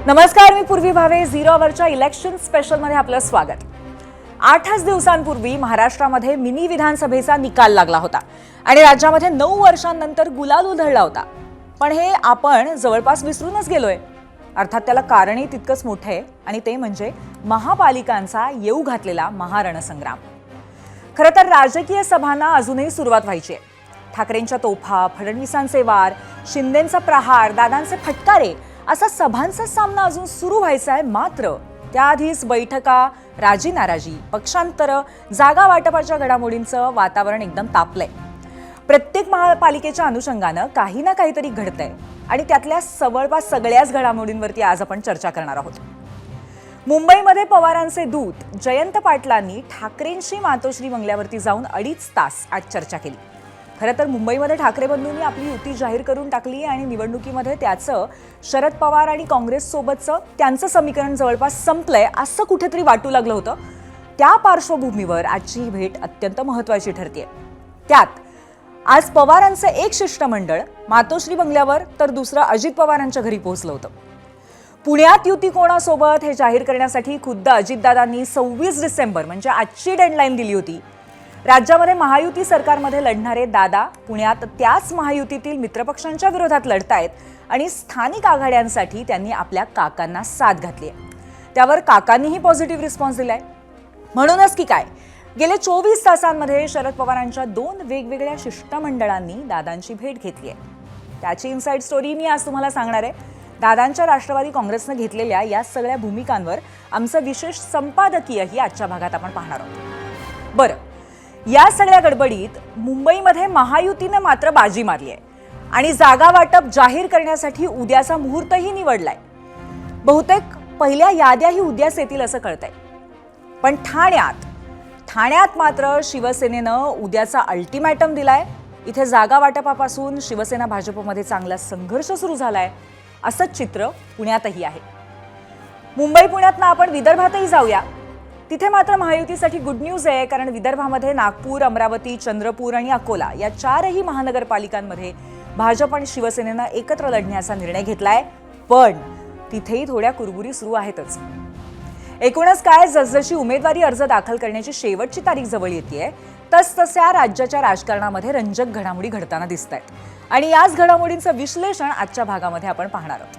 नमस्कार, मी पूर्वी Bhave. Zero अवरच्या election स्पेशलमध्ये आपलं स्वागत. 8 दिवसांपूर्वी महाराष्ट्रामध्ये मिनी विधानसभेचा निकाल लागला होता आणि राज्यामध्ये 9 वर्षांनंतर गुलाल उधळला होता. पण हे आपण जवळपास विसरूनच गेलोय. अर्थात त्याला कारणही तितकंच मोठं आहे आणि ते म्हणजे महापालिकांचा येऊ घातलेला महारणसंग्राम. खरं तर राजकीय सभांना अजूनही सुरुवात व्हायची आहे. ठाकरेंच्या तोफा, फडणवीसांचे वार, शिंदेंचा प्रहार, दादांचे फटकारे असा सभांचा सामना अजून सुरू व्हायचा आहे. मात्र त्याआधीच बैठका, राजी नाराजी, पक्षांतर, जागा वाटपाच्या घडामोडींचं वातावरण एकदम तापलंय. प्रत्येक महापालिकेच्या अनुषंगानं काही ना काहीतरी घडतंय आणि त्यातल्या जवळपास सगळ्याच घडामोडींवरती आज आपण चर्चा करणार आहोत. मुंबईमध्ये पवारांचे दूत जयंत पाटलांनी ठाकरेंशी मातोश्री बंगल्यावरती जाऊन 2.5 तास आज चर्चा केली. खरं तर मुंबईमध्ये ठाकरे बंधूंनी आपली युती जाहीर करून टाकली आणि निवडणुकीमध्ये त्याचं शरद पवार आणि काँग्रेससोबतचं त्यांचं समीकरण जवळपास संपलंय असं कुठेतरी वाटू लागलं होतं. त्या पार्श्वभूमीवर आजची ही भेट अत्यंत महत्त्वाची ठरतेय. त्यात आज पवारांचं एक शिष्टमंडळ मातोश्री बंगल्यावर तर दुसरं अजित पवारांच्या घरी पोहोचलं होतं. पुण्यात युती कोणासोबत हे जाहीर करण्यासाठी खुद्द अजितदादांनी 26 डिसेंबर म्हणजे आजची डेडलाईन दिली होती. राज्यामध्ये महायुती सरकारमध्ये लढणारे दादा पुण्यात त्याच महायुतीतील मित्रपक्षांच्या विरोधात लढतायत आणि स्थानिक आघाड्यांसाठी त्यांनी आपल्या काकांना साथ घातली आहे. त्यावर काकांनीही पॉझिटिव्ह रिस्पॉन्स दिलाय. म्हणूनच की काय, गेले 24 तासांमध्ये शरद पवारांच्या 2 वेगवेगळ्या शिष्टमंडळांनी दादांची भेट घेतली आहे. त्याची इनसाइड स्टोरी मी आज तुम्हाला सांगणार आहे. दादांच्या राष्ट्रवादी काँग्रेसनं घेतलेल्या या सगळ्या भूमिकांवर आमचं विशेष संपादकीयही आजच्या भागात आपण पाहणार आहोत. बरं, या सगळ्या गडबडीत मुंबईमध्ये महायुतीनं मात्र बाजी मारली आहे आणि जागा वाटप जाहीर करण्यासाठी उद्याचा मुहूर्तही निवडलाय. बहुतेक पहिल्या याद्याही उद्याच येतील असं कळतंय. पण ठाण्यात मात्र शिवसेनेनं उद्याचा अल्टिमॅटम दिलाय. इथे जागा वाटपापासून शिवसेना भाजपमध्ये चांगला संघर्ष सुरू झालाय. असंच चित्र पुण्यातही आहे. मुंबई पुण्यातनं आपण विदर्भातही जाऊया. तिथे मात्र महायुतीसाठी गुड न्यूज आहे, कारण विदर्भामध्ये नागपूर, अमरावती, चंद्रपूर आणि अकोला या 4ही महानगरपालिकांमध्ये भाजप आणि शिवसेनेनं एकत्र लढण्याचा निर्णय घेतलाय. पण तिथेही थोड्या कुरबुरी सुरू आहेतच. एकूणच काय, जसजशी उमेदवारी अर्ज दाखल करण्याची शेवटची तारीख जवळ येतेय तसतशा राज्याच्या राजकारणामध्ये रंजक घडामोडी घडताना दिसत आहेत आणि याच घडामोडींचं विश्लेषण आजच्या भागामध्ये आपण पाहणार आहोत.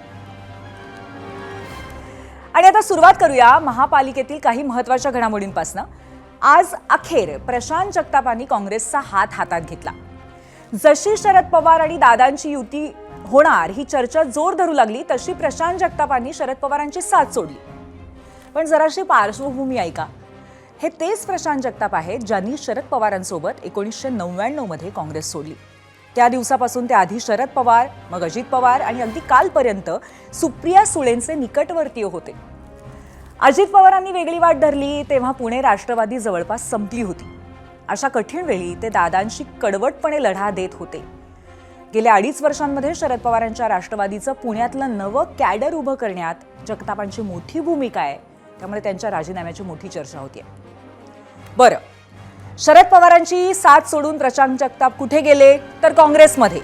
आणि आता सुरुवात करूया महापालिकेतील काही महत्त्वाच्या घडामोडींपासून. आज अखेर प्रशांत जगतापांनी काँग्रेसचा हात हातात घेतला. जशी शरद पवार आणि दादांची युती होणार ही चर्चा जोर धरू लागली तशी प्रशांत जगतापांनी शरद पवारांची साथ सोडली. पण जराशी पार्श्वभूमी ऐका. हे तेच प्रशांत जगताप आहेत ज्यांनी शरद पवारांसोबत 1999 मध्ये काँग्रेस सोडली. त्या दिवसापासून त्याआधी शरद पवार, मग अजित पवार आणि अगदी कालपर्यंत सुप्रिया सुळेंचे निकटवर्तीय होते. अजित पवारांनी वेगळी वाट धरली तेव्हा पुणे राष्ट्रवादी जवळपास संपली होती. अशा कठीण वेळी ते दादांशी कडवटपणे लढा देत होते. गेल्या 2.5 वर्षांमध्ये शरद पवारांच्या राष्ट्रवादीचं पुण्यातलं नवं कॅडर उभं करण्यात जगतापांची मोठी भूमिका आहे. त्यामुळे त्यांच्या राजीनाम्याची मोठी चर्चा होतीये. बरं, शरद पवारांची साथ सोडून प्रशांत जगताप कुठे गेले तर काँग्रेसमध्ये.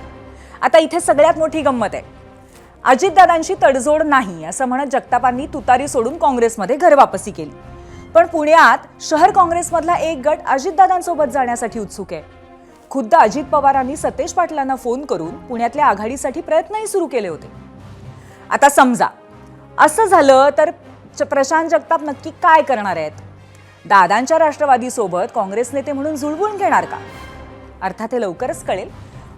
आता इथे सगळ्यात मोठी गंमत आहे. अजितदादांशी तडजोड नाही असं म्हणत जगतापांनी तुतारी सोडून काँग्रेसमध्ये घरवापसी केली. पण पुण्यात शहर काँग्रेसमधला एक गट अजितदादांसोबत जाण्यासाठी उत्सुक आहे. खुद्द अजित पवारांनी सतेज पाटलांना फोन करून पुण्यातल्या आघाडीसाठी प्रयत्नही सुरू केले होते. आता समजा असं झालं तर प्रशांत जगताप नक्की काय करणार आहेत? दादांच्या राष्ट्रवादीसोबत काँग्रेस नेते म्हणून जुळवून घेणार का? अर्थात हे लवकरच कळेल.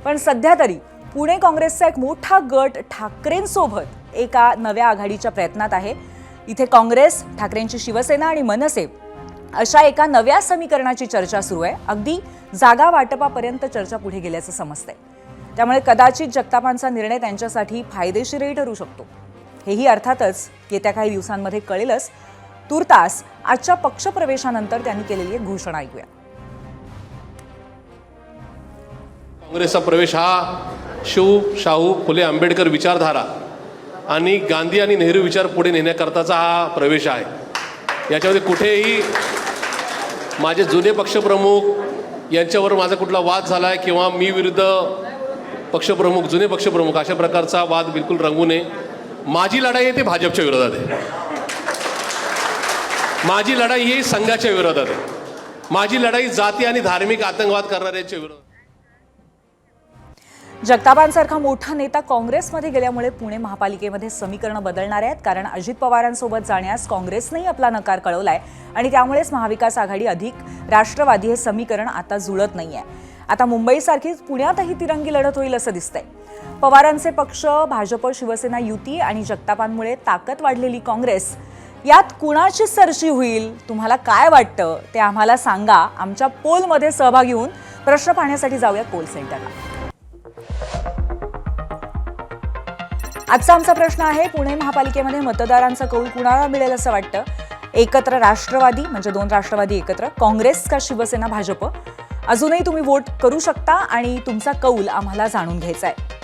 पण सध्या तरी पुणे काँग्रेसचा एक मोठा गट ठाकरेंसोबत एका नव्या आघाडीच्या प्रयत्नात आहे. इथे काँग्रेस, ठाकरेंची शिवसेना आणि मनसे अशा एका नव्या समीकरणाची चर्चा सुरू आहे. अगदी जागा वाटपापर्यंत चर्चा पुढे गेल्याचं समजतंय. त्यामुळे कदाचित जगतापांचा निर्णय त्यांच्यासाठी फायदेशीरही ठरू शकतो. हेही अर्थातच येत्या काही दिवसांमध्ये कळेलच. तुर्तास आजच्या पक्षप्रवेशानंतर त्यांनी केलेली एक घोषणा ऐकूया. काँग्रेसचा प्रवेश हा शाहू फुले आंबेडकर विचारधारा आणि गांधी आणि नेहरू विचार पुढे नेण्याकरताचा हा प्रवेश आहे. याच्यामध्ये कुठेही माझे जुने पक्षप्रमुख यांच्यावर माझा कुठला वाद झाला आहे किंवा मी विरुद्ध पक्षप्रमुख, जुने पक्षप्रमुख अशा प्रकारचा वाद बिलकुल रंगू नये. माझी लढाई आहे ते भाजपच्या विरोधात आहे. माझी लढाई ही संघाच्या विरोधात आहे. माझी लढाई जाती आणि धार्मिक आतंकवाद करणाऱ्यांच्या विरोधात. जगतापांसारखा मोठा नेता काँग्रेसमध्ये गेल्यामुळे पुणे महापालिकेमध्ये समीकरणं बदलणार आहेत, कारण अजित पवारांसोबत जाण्यास काँग्रेसनेही आपला नकार कळवलाय आणि त्यामुळेच महाविकास आघाडी अधिक राष्ट्रवादी हे समीकरण आता जुळत नाहीये. आता मुंबईसारखीच पुण्यातही तिरंगी लढत होईल असं दिसतंय. पवारांचे पक्ष, भाजप, शिवसेना युती आणि जगतापांमुळे ताकद वाढलेली काँग्रेस, यात कुणाची सरशी होईल, तुम्हाला काय वाटतं ते आम्हाला सांगा. आमच्या पोलमध्ये सहभागी होऊन प्रश्न पाहण्यासाठी जाऊयात पोल सेंटरला. आजचा आमचा प्रश्न आहे, पुणे महापालिकेमध्ये मतदारांचा कौल कुणाला मिळेल असं वाटतं? एकत्र राष्ट्रवादी म्हणजे 2 राष्ट्रवादी एकत्र, काँग्रेस का शिवसेना भाजप? अजूनही तुम्ही वोट करू शकता आणि तुमचा कौल आम्हाला जाणून घ्यायचा आहे.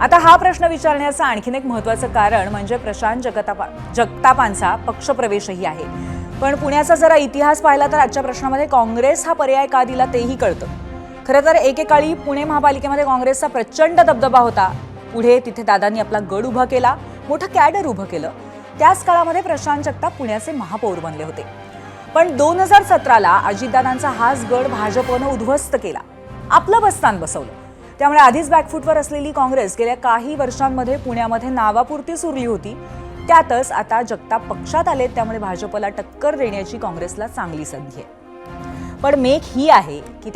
आता हा प्रश्न विचारण्याचं आणखीन एक महत्त्वाचं कारण म्हणजे प्रशांत जगतापांचा पक्षप्रवेशही आहे. पण पुण्याचा जरा इतिहास पाहिला तर आजच्या प्रश्नामध्ये काँग्रेस हा पर्याय का दिला तेही कळतं. खरं तर एकेकाळी पुणे महापालिकेमध्ये काँग्रेसचा प्रचंड दबदबा होता. पुढे तिथे दादांनी आपला गड उभा केला, मोठं कॅडर उभं केलं. त्याच काळामध्ये प्रशांत जगताप पुण्याचे महापौर बनले होते. पण 2017ला अजितदादांचा हाच गड भाजपनं उद्ध्वस्त केला, आपलं बस्तान बसवलं. त्यामुळे आधीच बॅकफूटवर असलेली काँग्रेस गेल्या काही वर्षांमध्ये पुण्यामध्ये नावापुरतीच उरली होती. त्यातच आता जगताप पक्षात आलेत, त्यामुळे भाजपला टक्कर देण्याची काँग्रेसला चांगली संधी आहे. पण मेक ही आहे की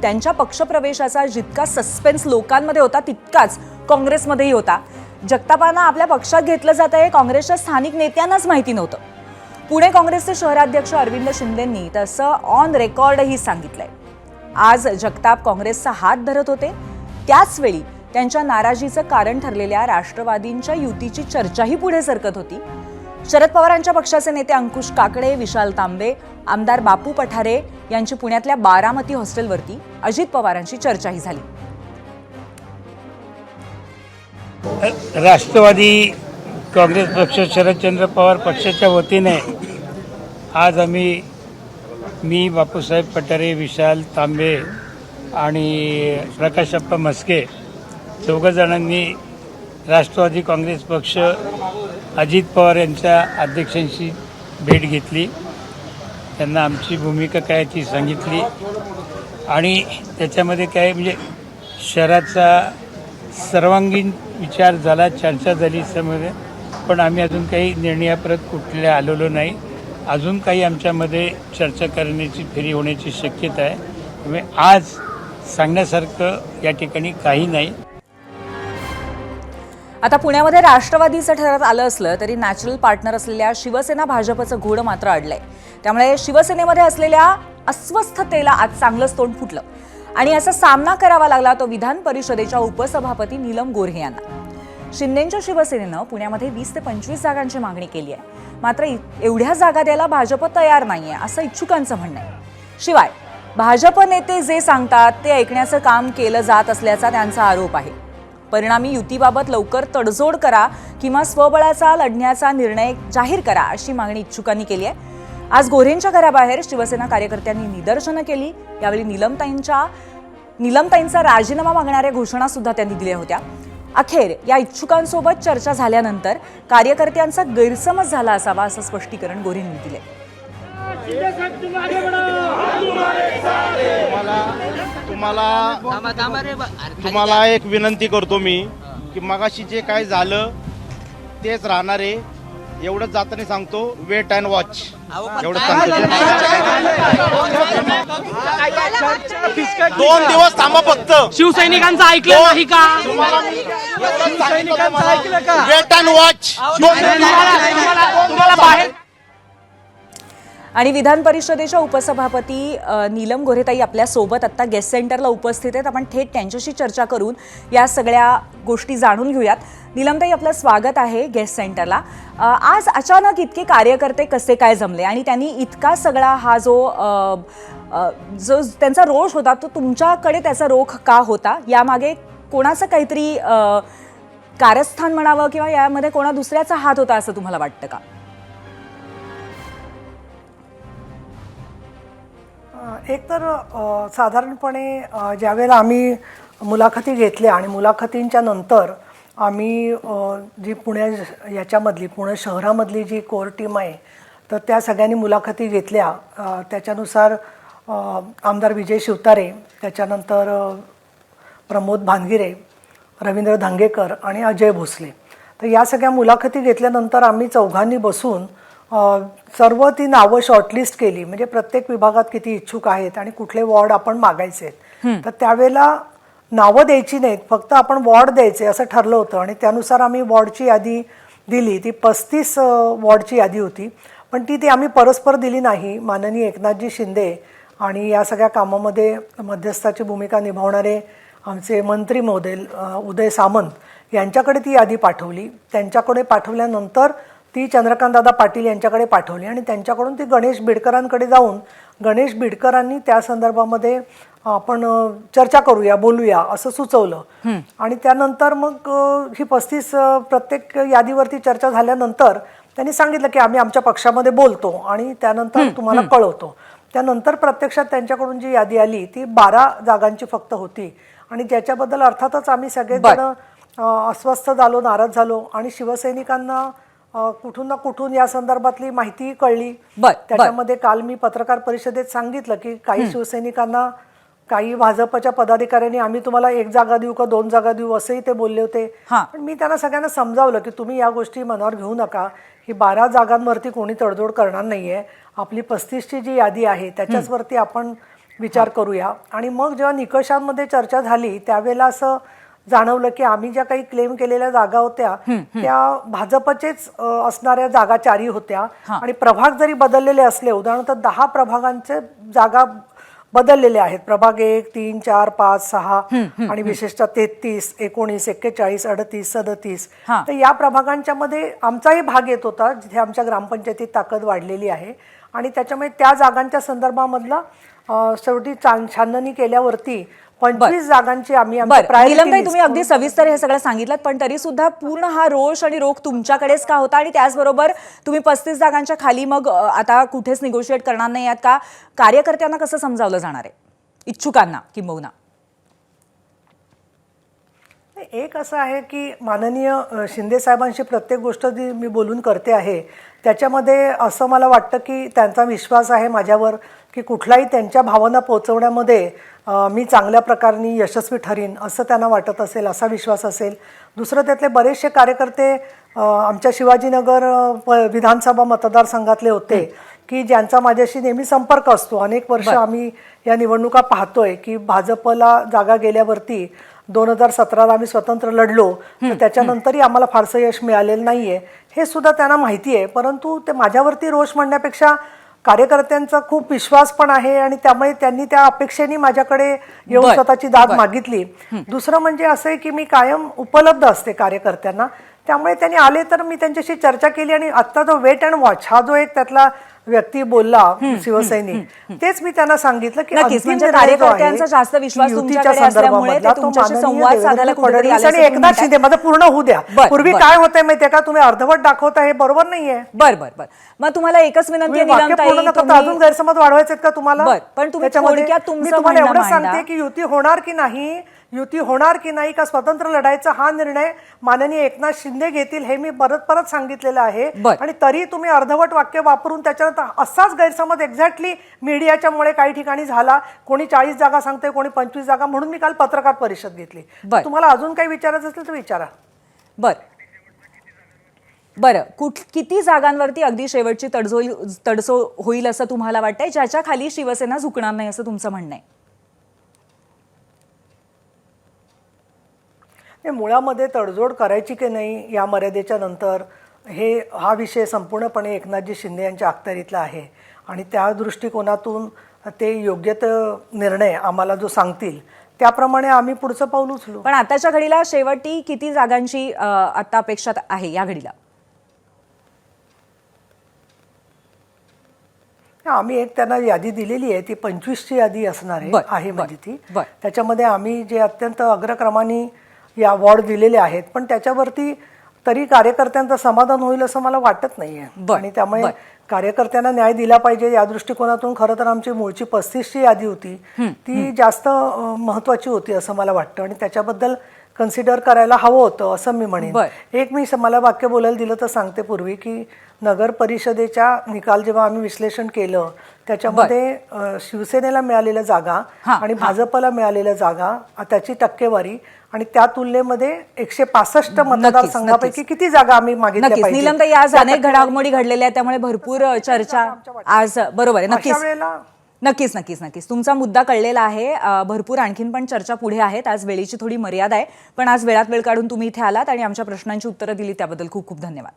त्यांच्या पक्षप्रवेशाचा जितका सस्पेन्स लोकांमध्ये होता तितकाच काँग्रेसमध्येही होता. जगतापांना आपल्या पक्षात घेतलं जात आहे काँग्रेसच्या स्थानिक नेत्यांनाच माहिती नव्हतं. पुणे काँग्रेसचे शहराध्यक्ष अरविंद शिंदेंनी तसं ऑन रेकॉर्डही सांगितलंय. आज जगताप काँग्रेसचा हात धरत होते, त्याचवेळी त्यांच्या नाराजीचं कारण ठरलेल्या राष्ट्रवादींच्या युतीची चर्चाही पुढे सरकत होती. शरद पवारांच्या पक्षाचे नेते अंकुश काकडे, विशाल तांबे, आमदार बापू पठारे यांची पुण्यातल्या बारामती हॉस्टेलवरती अजित पवारांची चर्चाही झाली. राष्ट्रवादी काँग्रेस पक्ष, शरदचंद्र पवार पक्षाच्या वतीने आज मी बापूसाहेब पठारे, विशाल तांबे आणि प्रकाशप्पा मस्के चौघजणांनी राष्ट्रवादी काँग्रेस पक्ष अजित पवार यांच्या अध्यक्षांशी भेट घेतली. त्यांना आमची भूमिका काय ती सांगितली आणि त्याच्यामध्ये काय म्हणजे शहराचा सर्वांगीण विचार झाला, चर्चा झाली समोर. पण आम्ही अजून काही निर्णयापर्यंत कुठल्या आलेलो नाही. अजून काही आमच्यामध्ये चर्चा करण्याची फेरी होण्याची शक्यता आहे. त्यामुळे आज सांगण्यासारखं या ठिकाणी काही नाही. आता पुण्यामध्ये राष्ट्रवादीचं ठरत आलं असलं तरी नॅचरल पार्टनर असलेल्या शिवसेना भाजपचं घोडं मात्र अडलंय. त्यामुळे शिवसेनेमध्ये असलेल्या अस्वस्थतेला आज चांगलंच तोंड फुटलं आणि असा सामना करावा लागला तो विधान परिषदेच्या उपसभापती नीलम गोऱ्हे यांना. शिंदेंच्या शिवसेनेनं पुण्यामध्ये 20 ते 25 जागांची मागणी केली आहे. मात्र एवढ्या जागा द्यायला भाजप तयार नाहीये असं इच्छुकांचं म्हणणं आहे. शिवाय भाजप नेते जे सांगतात ते ऐकण्याचं काम केलं जात असल्याचा त्यांचा आरोप आहे. परिणामी युतीबाबत लवकर तडजोड करा किंवा स्वबळाचा लढण्याचा निर्णय जाहीर करा अशी मागणी इच्छुकांनी केली आहे. आज गोऱ्हेंच्या घराबाहेर शिवसेना कार्यकर्त्यांनी निदर्शनं केली. यावेळी नीलमताईंचा राजीनामा मागणाऱ्या घोषणा सुद्धा त्यांनी दिल्या होत्या. अखेर या इच्छुकांसोबत चर्चा झाल्यानंतर कार्यकर्त्यांचा गैरसमज झाला असावा असं स्पष्टीकरण गोऱ्हेंनी दिले. तुम्हाला एक विनंती करतो मी की मगाशी जे काय झालं तेच राहणार आहे एवढंच जाताना सांगतो. वेट अँड वॉच एवढं सांगतो. 2 दिवस थांबा फक्त. शिवसैनिकांचं ऐकलं नाही का? Wait and watch. तुम्हाला बाहेर आणि विधान परिषदेच्या उपसभापती नीलम गोऱ्हेताई आपल्या सोबत आता गेस्ट सेंटरला उपस्थित आहेत. आपण थेट त्यांच्याशी चर्चा करून या सगळ्या गोष्टी जाणून घेऊयात. नीलमताई, आपलं स्वागत आहे गेस्ट सेंटरला. आज अचानक इतके कार्यकर्ते कसे काय जमले आणि त्यांनी इतका सगळा हा जो त्यांचा रोष होता तो तुमच्याकडे त्याचा रोख का होता? यामागे कोणाचं काहीतरी कारस्थान म्हणावं किंवा यामध्ये कोणा दुसऱ्याचा हात होता असं तुम्हाला वाटतं का? एकतर साधारणपणे ज्यावेळेला आम्ही मुलाखती घेतल्या आणि मुलाखतींच्या नंतर आम्ही जी याच्यामधली पुणे शहरामधली जी कोर टीम आहे तर त्या सगळ्यांनी मुलाखती घेतल्या. त्याच्यानुसार आमदार विजय शिवतारे, त्याच्यानंतर प्रमोद भानगिरे, रवींद्र धांगेकर आणि अजय भोसले, तर या सगळ्या मुलाखती घेतल्यानंतर आम्ही चौघांनी बसून सर्व ती नावं शॉर्टलिस्ट केली. म्हणजे प्रत्येक विभागात किती इच्छुक आहेत आणि कुठले वॉर्ड आपण मागायचे आहेत. तर त्यावेळेला नावं द्यायची नाहीत, फक्त आपण वॉर्ड द्यायचे असं ठरलं होतं. आणि त्यानुसार आम्ही वॉर्डची यादी दिली. ती 35 वॉर्डची यादी होती, पण ती आम्ही परस्पर दिली नाही. माननीय एकनाथजी शिंदे आणि या सगळ्या कामामध्ये मध्यस्थाची भूमिका निभावणारे आमचे मंत्री महोदय उदय सामंत यांच्याकडे ती यादी पाठवली. त्यांच्याकडे पाठवल्यानंतर ती चंद्रकांतदादा पाटील यांच्याकडे पाठवली आणि त्यांच्याकडून ती गणेश बिडकरांकडे जाऊन गणेश बिडकरांनी त्या संदर्भामध्ये आपण चर्चा करूया, बोलूया असं सुचवलं. आणि त्यानंतर मग ही 35 प्रत्येक यादीवरती चर्चा झाल्यानंतर त्यांनी सांगितलं की आम्ही आमच्या पक्षामध्ये बोलतो आणि त्यानंतर तुम्हाला कळवतो. त्यानंतर प्रत्यक्षात त्यांच्याकडून जी यादी आली ती 12 जागांची फक्त होती. आणि ज्याच्याबद्दल अर्थातच आम्ही सगळेजण अस्वस्थ झालो, नाराज झालो आणि शिवसैनिकांना कुठून ना कुठून या संदर्भातली माहिती कळली. त्याच्यामध्ये काल मी पत्रकार परिषदेत सांगितलं की काही शिवसैनिकांना, काही भाजपच्या पदाधिकाऱ्यांनी आम्ही तुम्हाला 1 जागा देऊ का 2 जागा देऊ असंही ते बोलले होते. पण मी त्यांना सगळ्यांना समजावलं की तुम्ही या गोष्टी मनावर घेऊ नका. ही 12 जागांवरती कोणी तडजोड करणार नाहीये. आपली 35ची जी यादी आहे त्याच्याचवरती आपण विचार करूया. आणि मग जेव्हा निकषांमध्ये चर्चा झाली त्यावेळेला असं जाणवलं की आम्ही ज्या काही क्लेम केलेल्या जागा होत्या त्या भाजपचेच असणाऱ्या जागा 4 होत्या. आणि प्रभाग जरी बदललेले असले, उदाहरणार्थ 10 प्रभागांचे जागा बदललेले आहेत. प्रभाग 1, 3, 4, 5, 6 आणि विशेषतः 33, 19, 41, 38, 37. तर या प्रभागांच्या मध्ये आमचाही भाग येत होता जिथे आमच्या ग्रामपंचायतीत ताकद वाढलेली आहे. आणि त्याच्यामुळे त्या जागांच्या संदर्भामधला शेवटी छाननी केल्यावरती 25 जागांची आम्ही नीलमताई, तुम्ही अगदी सविस्तर हे सगळं सांगितलं, पण तरी सुद्धा पूर्ण हा रोष आणि रोख तुमच्याकडेच का होता? आणि त्याचबरोबर तुम्ही 35 जागांच्या खाली मग आता कुठेच निगोशिएट करणार नाही आहात का? कार्यकर्त्यांना कसं समजावलं जाणार आहे, इच्छुकांना किंबहुना? एक असं आहे की माननीय शिंदे साहेबांशी प्रत्येक गोष्ट जी मी बोलून करते आहे त्याच्यामध्ये असं मला वाटतं की त्यांचा विश्वास आहे माझ्यावर की कुठलाही त्यांच्या भावना पोहोचवण्यामध्ये मी चांगल्या प्रकारे यशस्वी ठरीन असं त्यांना वाटत असेल, असा विश्वास असेल. दुसरं, त्यातले बरेचसे कार्यकर्ते आमच्या शिवाजीनगर विधानसभा मतदारसंघातले होते की ज्यांचा माझ्याशी नेहमी संपर्क असतो. अनेक वर्ष आम्ही या निवडणुका पाहतोय की भाजपला जागा गेल्यावरती 2017ला आम्ही स्वतंत्र लढलो, तर त्याच्यानंतरही आम्हाला फारसं यश मिळालेलं नाहीये हे सुद्धा त्यांना माहिती आहे. परंतु ते माझ्यावरती रोष म्हणण्यापेक्षा कार्यकर्त्यांचा खूप विश्वास पण आहे आणि त्यामुळे त्यांनी त्या अपेक्षेने माझ्याकडे येऊन स्वतःची दाद मागितली. दुसरं म्हणजे असं आहे की मी कायम उपलब्ध असते कार्यकर्त्यांना, त्यामुळे त्यांनी आले तर मी त्यांच्याशी चर्चा केली. आणि आता जो वेट अँड वॉच हा जो एक त्यातला व्यक्ती बोलला शिवसैनिक, तेच मी त्यांना सांगितलं की कार्यकर्त्यांचा जास्त विश्वास तुमच्याकडे असल्यामुळे ते तुमच्याशी संवाद साधायला कुठेतरी आले आणि एकनाथ शिंदे माझं पूर्ण होऊ द्या. पूर्वी काय होतंय माहितीये का, तुम्ही अर्धवट दाखवता, हे बरोबर नाहीये. बरं. मग तुम्हाला एकच विनंती आहे अजून गैरसमज वाढवायचे का तुम्हाला? पण तुम्ही तुम्हाला एवढं सांगते की युती होणार की नाही का स्वतंत्र लढायचा हा निर्णय माननीय एकनाथ शिंदे घेतील हे मी परत सांगितलेलं आहे. आणि तरी तुम्ही अर्धवट वाक्य वापरून त्याच्यानंतर असाच गैरसमज एक्झॅक्टली मीडियाच्या मुळे काही ठिकाणी झाला. कोणी 40 जागा सांगते, कोणी 25 जागा, म्हणून मी काल पत्रकार परिषद घेतली. तुम्हाला अजून काही विचारायचं असेल तर विचारा. बरं, किती जागांवरती अगदी शेवटची तडजोड होईल असं तुम्हाला वाटतंय, ज्याच्या खाली शिवसेना झुकणार नाही असं तुमचं म्हणणं आहे? मुळामध्ये तडजोड करायची की नाही या मर्यादेच्या नंतर हा विषय संपूर्णपणे एकनाथजी शिंदे यांच्या अखत्यारीतला आहे. आणि त्या दृष्टिकोनातून ते योग्य निर्णय आम्हाला जो सांगतील त्याप्रमाणे आम्ही पुढचं पाऊल उचलू. पण आताच्या घडीला शेवटी किती जागांची आता अपेक्षा आहे या घडीला? आम्ही एक त्यांना यादी दिलेली आहे, ती 25ची यादी असणार आहे म्हणजे ती. त्याच्यामध्ये आम्ही जे अत्यंत अग्रक्रमाने या वॉर्ड दिलेले आहेत, पण त्याच्यावरती तरी कार्यकर्त्यांचं समाधान होईल असं मला वाटत नाहीये. बरं, आणि त्यामुळे बरं. कार्यकर्त्यांना न्याय दिला पाहिजे या दृष्टिकोनातून खरं तर आमची मूळची 35ची यादी होती ती जास्त महत्वाची होती असं मला वाटतं आणि त्याच्याबद्दल कन्सिडर करायला हवं होतं असं मी म्हणेन. एक मी मला वाक्य बोलायला दिलं तर सांगते पूर्वी की नगर परिषदेच्या निकाल जेव्हा आम्ही विश्लेषण केलं त्याच्यामध्ये शिवसेनेला मिळालेल्या जागा आणि भाजपला मिळालेल्या जागा त्याची टक्केवारी आणि त्या तुलनेमध्ये 165 मतदारसंघापैकी किती जागा आम्ही मागितल्या नक्कीच पाहिजे. नीलमताई, आज अनेक घडामोडी घडलेल्या आहेत त्यामुळे भरपूर चर्चा आज. बरोबर आहे. अशा वेळेला नक्कीच नक्कीच नक्कीच तुमचा मुद्दा कळलेला आहे. भरपूर आणखीन पण चर्चा पुढे आहेत. आज वेळेची थोडी मर्यादा आहे, पण आज वेळात वेळ काढून तुम्ही इथे आलात आणि आमच्या प्रश्नांची उत्तरं दिली त्याबद्दल खूप खूप धन्यवाद.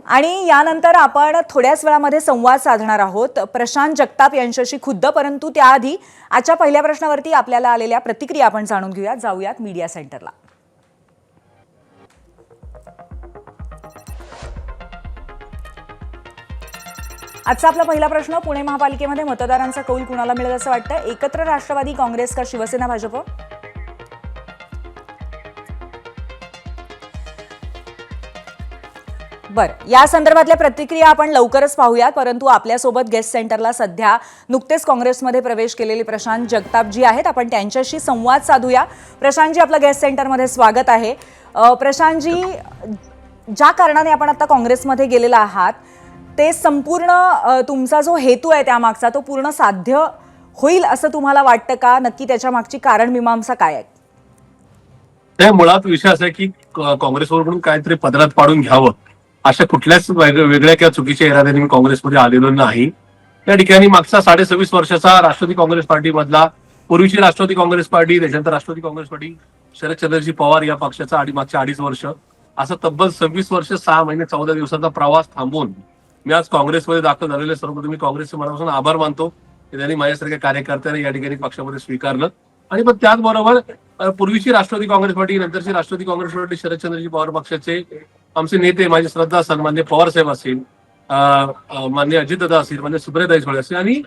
आणि यानंतर आपण थोड्याच वेळामध्ये संवाद साधणार आहोत प्रशांत जगताप यांच्याशी खुद्द. परंतु त्याआधी आजच्या पहिल्या प्रश्नावरती आपल्याला आलेल्या प्रतिक्रिया आपण जाणून घेऊयात. जाऊयात मीडिया सेंटरला. आजचा आपला पहिला प्रश्न, पुणे महापालिकेमध्ये मतदारांचा कौल कुणाला मिळेल असं वाटतं? एकत्र राष्ट्रवादी काँग्रेस का शिवसेना भाजप? बरं, या संदर्भातल्या प्रतिक्रिया आपण लवकरच पाहूयात. परंतु आपल्यासोबत गेस्ट सेंटरला सध्या नुकतेच काँग्रेसमध्ये प्रवेश केलेले प्रशांत जगतापजी आहेत. आपण त्यांच्याशी संवाद साधूया. प्रशांतजी, आपलं गेस्ट सेंटरमध्ये स्वागत आहे. प्रशांतजी, ज्या कारणाने आपण आता काँग्रेसमध्ये गेलेला आहात ते संपूर्ण तुमचा जो हेतू आहे त्यामागचा तो पूर्ण साध्य होईल असं तुम्हाला वाटतं का? नक्की त्याच्या मागची कारण मीमांसा काय आहे? त्या मुळात विषय असा आहे की काँग्रेसवरून काहीतरी पदरात पाडून घ्यावं अशा कुठल्याच वेगळ्या किंवा चुकीच्या इराद्याने मी काँग्रेसमध्ये आलेलो नाही. त्या ठिकाणी मागचा 26.5 वर्षाचा राष्ट्रवादी काँग्रेस पार्टी मधला, पूर्वीची राष्ट्रवादी काँग्रेस पार्टी, त्याच्यानंतर राष्ट्रवादी काँग्रेस पार्टी शरदचंद्रजी पवार या पक्षाचा मागच्या 2.5 वर्ष, असं तब्बल 26 वर्ष 6 महिने 14 दिवसांचा प्रवास थांबून मी आज काँग्रेसमध्ये दाखल झालेले सर्वप्रथम मी काँग्रेसचे मनापासून आभार मानतो की त्यांनी माझ्यासारख्या कार्यकर्त्यांनी या ठिकाणी पक्षामध्ये स्वीकारलं. आणि पण त्याचबरोबर पूर्वीची राष्ट्रवादी काँग्रेस पार्टी, नंतरची राष्ट्रवादी काँग्रेस पार्टी शरदचंद्रजी पवार पक्षाचे आमचे नेते, माझे श्रद्धा सन्मान्य पवार साहेब असतील, मान्य अजितदादा असतील, मान्य सुप्रियाताई सुळे असतील आणि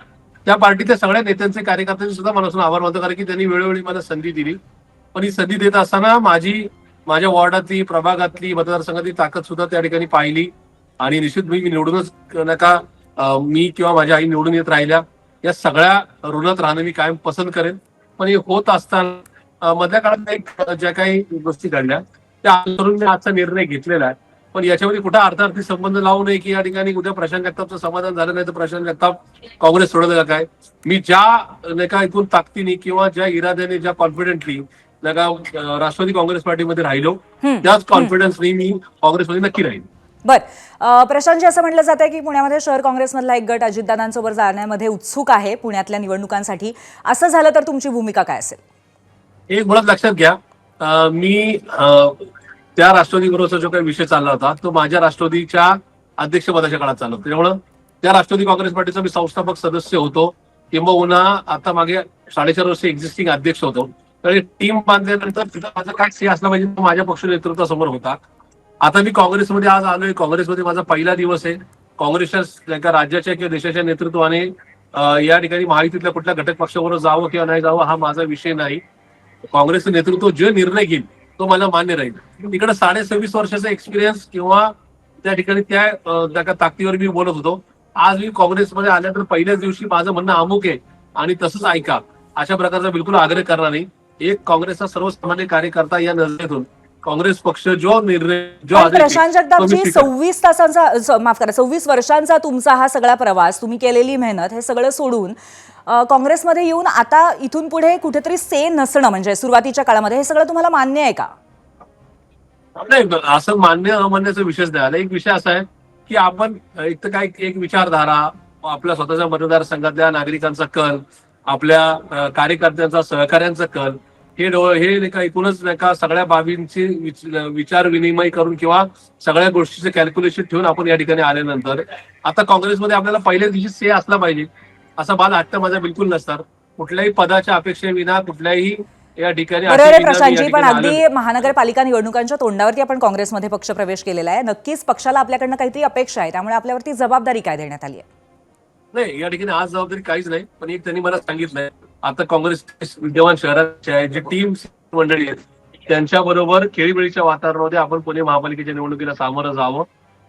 त्या पार्टीच्या सगळ्या नेत्यांचे, कार्यकर्त्यांचे सुद्धा मनापासून आभार मानतो कारण की त्यांनी वेळोवेळी मला संधी दिली. पण ही संधी देत असताना माझ्या वॉर्डातली, प्रभागातली, मतदारसंघातली ताकद सुद्धा त्या ठिकाणी पाहिली आणि निश्चित मी निवडूनच नका मी किंवा माझ्या आई निवडून येत राहिल्या या सगळ्या ऋणात राहणं मी कायम पसंत करेन. पण हे होत असताना मधल्या काळात ज्या काही गोष्टी घडल्या त्या अनुसरून मी आजचा निर्णय घेतलेला आहे. पण याच्यामध्ये कुठं अर्थार्थी संबंध लावू नये की या ठिकाणी उद्या प्रशांत जगतापचं समाधान झालं नाही तर प्रशांत जगताप काँग्रेस सोडलं का काय. मी ज्या नाही का ऐकून ताकदीने किंवा ज्या इराद्याने, ज्या कॉन्फिडेंटली नाही का राष्ट्रवादी काँग्रेस पार्टीमध्ये राहिलो त्याच कॉन्फिडन्सने मी काँग्रेसमध्ये नक्की राहील. बरं, प्रशांतजी, असं म्हटलं जातं की पुण्यामध्ये शहर काँग्रेसमधला एक गट अजितदादांसोबत जाण्यामध्ये उत्सुक आहे पुण्यातल्या निवडणुकांसाठी. असं झालं तर तुमची भूमिका काय असेल? एक मुळात लक्षात घ्या, मी त्या राष्ट्रवादी बरोबरचा जो काही विषय चालला होता तो माझ्या राष्ट्रवादीच्या अध्यक्षपदाच्या काळात चालला. त्याच्यामुळं त्या राष्ट्रवादी काँग्रेस पार्टीचा मी संस्थापक सदस्य होतो, किंबहुना आता मागे 4.5 वर्ष एक्झिस्टिंग अध्यक्ष होतो. तर टीम बांधल्यानंतर तिथं माझा काय श्रेय असला पाहिजे तो माझ्या पक्ष नेतृत्वासमोर होता. आता मी काँग्रेसमध्ये आज आलोय, काँग्रेसमध्ये माझा पहिला दिवस आहे. काँग्रेसच्या राज्याच्या किंवा देशाच्या नेतृत्वाने या ठिकाणी महायुतीतल्या कुठल्या घटक पक्षाबरोबर जावं किंवा नाही जावं हा माझा विषय नाही. काँग्रेसचं नेतृत्व जे निर्णय घेईल तो मला मान्य राहील. तिकडे 26.5 वर्षाचा एक्सपिरियन्स किंवा त्या ठिकाणी त्या ताकदीवर मी बोलत होतो. आज मी काँग्रेसमध्ये आल्यानंतर पहिल्याच दिवशी माझं म्हणणं अमुक आहे आणि तसंच ऐका अशा प्रकारचा बिलकुल आग्रह करणार नाही. एक काँग्रेसचा सर्वसामान्य कार्यकर्ता या नजरेतून काँग्रेस पक्ष जो निर्णय प्रशांत जगतापजी, 26 वर्षांचा तुमचा हा सगळा प्रवास, तुम्ही केलेली मेहनत, हे सगळं सोडून काँग्रेसमध्ये येऊन आता इथून पुढे कुठेतरी से नसणं म्हणजे सुरुवातीच्या काळामध्ये हे सगळं तुम्हाला मान्य आहे का? नाही, असं मान्य अमान्याचा विषयच नाही आला. एक विषय असा आहे की आपण एक तर काय एक विचारधारा, आपल्या स्वतःच्या मतदारसंघातल्या नागरिकांचा कल, आपल्या कार्यकर्त्यांचा, सहकार्यांचा कल, हे नाही का एकूणच नाही का सगळ्या बाबींची विचार विनिमय करून किंवा सगळ्या गोष्टीचे कॅल्क्युलेशन ठेवून आपण या ठिकाणी आल्यानंतर आता काँग्रेसमध्ये आपल्याला पहिल्या दिवशी से असला पाहिजे असा बाल हट्ट माझा बिलकुल नसणार. कुठल्याही पदाच्या अपेक्षेविना, कुठल्याही या ठिकाणी प्रशांतजी, पण अगदी महानगरपालिका निवडणुकांच्या तोंडावरती आपण काँग्रेसमध्ये पक्ष प्रवेश केलेला आहे. नक्कीच पक्षाला आपल्याकडनं काहीतरी अपेक्षा आहे, त्यामुळे आपल्यावरती जबाबदारी काय देण्यात आली आहे? नाही, या ठिकाणी आज जबाबदारी काहीच नाही. पण एक त्यांनी मला सांगितलंय आता काँग्रेस विद्यमान शहराची आहे जी टीम मंडळी आहेत त्यांच्याबरोबर खेळीमेळीच्या वातावरणामध्ये आपण पुणे महापालिकेच्या निवडणुकीला सामोरं जावं.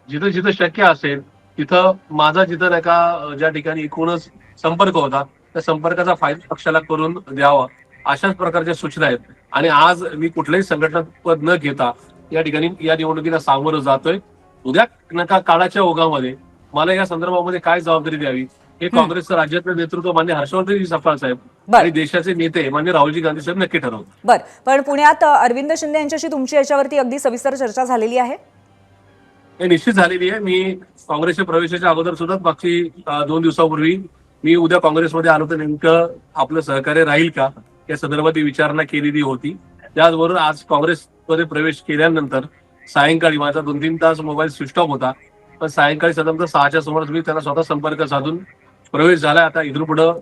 जिथं जिथं शक्य असेल तिथं माझा जिथं नाही का ज्या ठिकाणी एकूणच संपर्क होता त्या संपर्काचा फायदा पक्षाला करून द्यावा अशाच प्रकारच्या सूचना आहेत. आणि आज मी कुठलंही संघटनात्मक पद न घेता या ठिकाणी या निवडणुकीला सामोरं जातोय. उद्या नका काळाच्या ओघामध्ये मला या संदर्भामध्ये काय जबाबदारी द्यावी हे काँग्रेसचं राज्यातलं नेतृत्व मान्य हर्षवर्धनजी सपकाळ साहेब आणि देशाचे नेते मान्य राहुलजी गांधी साहेब नक्की ठरवतात. बर, पण पुण्यात अरविंद शिंदे यांच्याशी तुमची याच्यावरती अगदी सविस्तर चर्चा झालेली आहे? हे निश्चित झालेली आहे. मी काँग्रेसच्या प्रवेशाच्या अगोदर सुद्धा मागची 2 दिवसापूर्वी मी उद्या काँग्रेसमध्ये आलो तर नेमकं आपलं सहकार्य राहील का या संदर्भात विचारणा केलेली होती. त्याचबरोबर आज काँग्रेसमध्ये प्रवेश केल्यानंतर सायंकाळी माझा 2-3 तास मोबाईल स्विच ऑफ होता, पण सायंकाळी साधारणतः 6च्या सुमारास मी त्यांना स्वतः संपर्क साधून प्रवेश झाला. आता इथून पुढं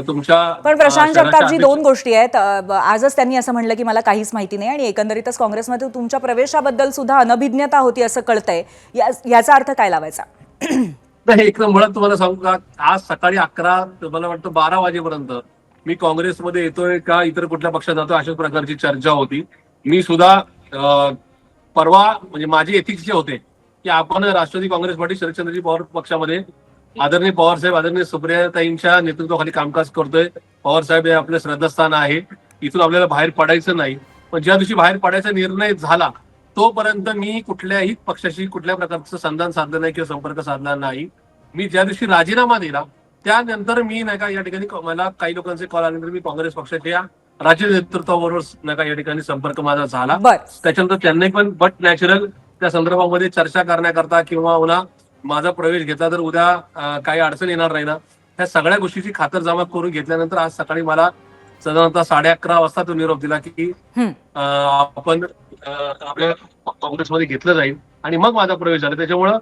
तुमच्या पण प्रशांत शहराच्या जगतापजी, 2 गोष्टी आहेत. आजच त्यांनी असं म्हणलं की मला काहीच माहिती नाही आणि एकंदरीतच काँग्रेसमध्ये तुमच्या प्रवेशाबद्दल सुद्धा अनभिज्ञता होती असं कळतंय. याचा अर्थ काय लावायचा? नाही, एकदम मुळात तुम्हाला सांगू का, आज सकाळी 11 मला वाटतं 12 वाजेपर्यंत मी काँग्रेसमध्ये येतोय का इतर कुठल्या पक्षात जातोय अशाच प्रकारची चर्चा होती. मी सुद्धा परवा म्हणजे माझे एथिक्स जे होते की आपण राष्ट्रवादी काँग्रेस पार्टी शरदचंद्रजी पवार पक्षामध्ये आदरणीय पवार साहेब आदरणीय सुप्रियाताईंच्या नेतृत्वाखाली कामकाज करतोय. पवार साहेब हे आपलं श्रद्धास्थान आहे, इथून आपल्याला बाहेर पडायचं नाही. पण ज्या दिवशी बाहेर पडायचा निर्णय झाला तोपर्यंत मी कुठल्याही पक्षाशी कुठल्या प्रकारचं संधान साधलं नाही किंवा संपर्क साधला नाही. मी ज्या दिवशी राजीनामा दिला त्यानंतर मी नाही का या ठिकाणी मला काही लोकांचे कॉल आल्यानंतर मी काँग्रेस पक्षाच्या राज्य नेतृत्वाबरोबर नाही का या ठिकाणी संपर्क माझा झाला. त्याच्यानंतर त्यांनी पण बट नॅचरल त्या संदर्भामध्ये चर्चा करण्याकरता किंवा पुन्हा माझा प्रवेश घेतला तर उद्या काही अडचण येणार नाही ना, ह्या सगळ्या गोष्टीची खातरजमा करून घेतल्यानंतर आज सकाळी मला साधारणतः 11:30 वाजता तो निरोप दिला की आपण आपल्या काँग्रेसमध्ये घेतलं जाईल आणि मग माझा प्रवेश झाला. त्याच्यामुळं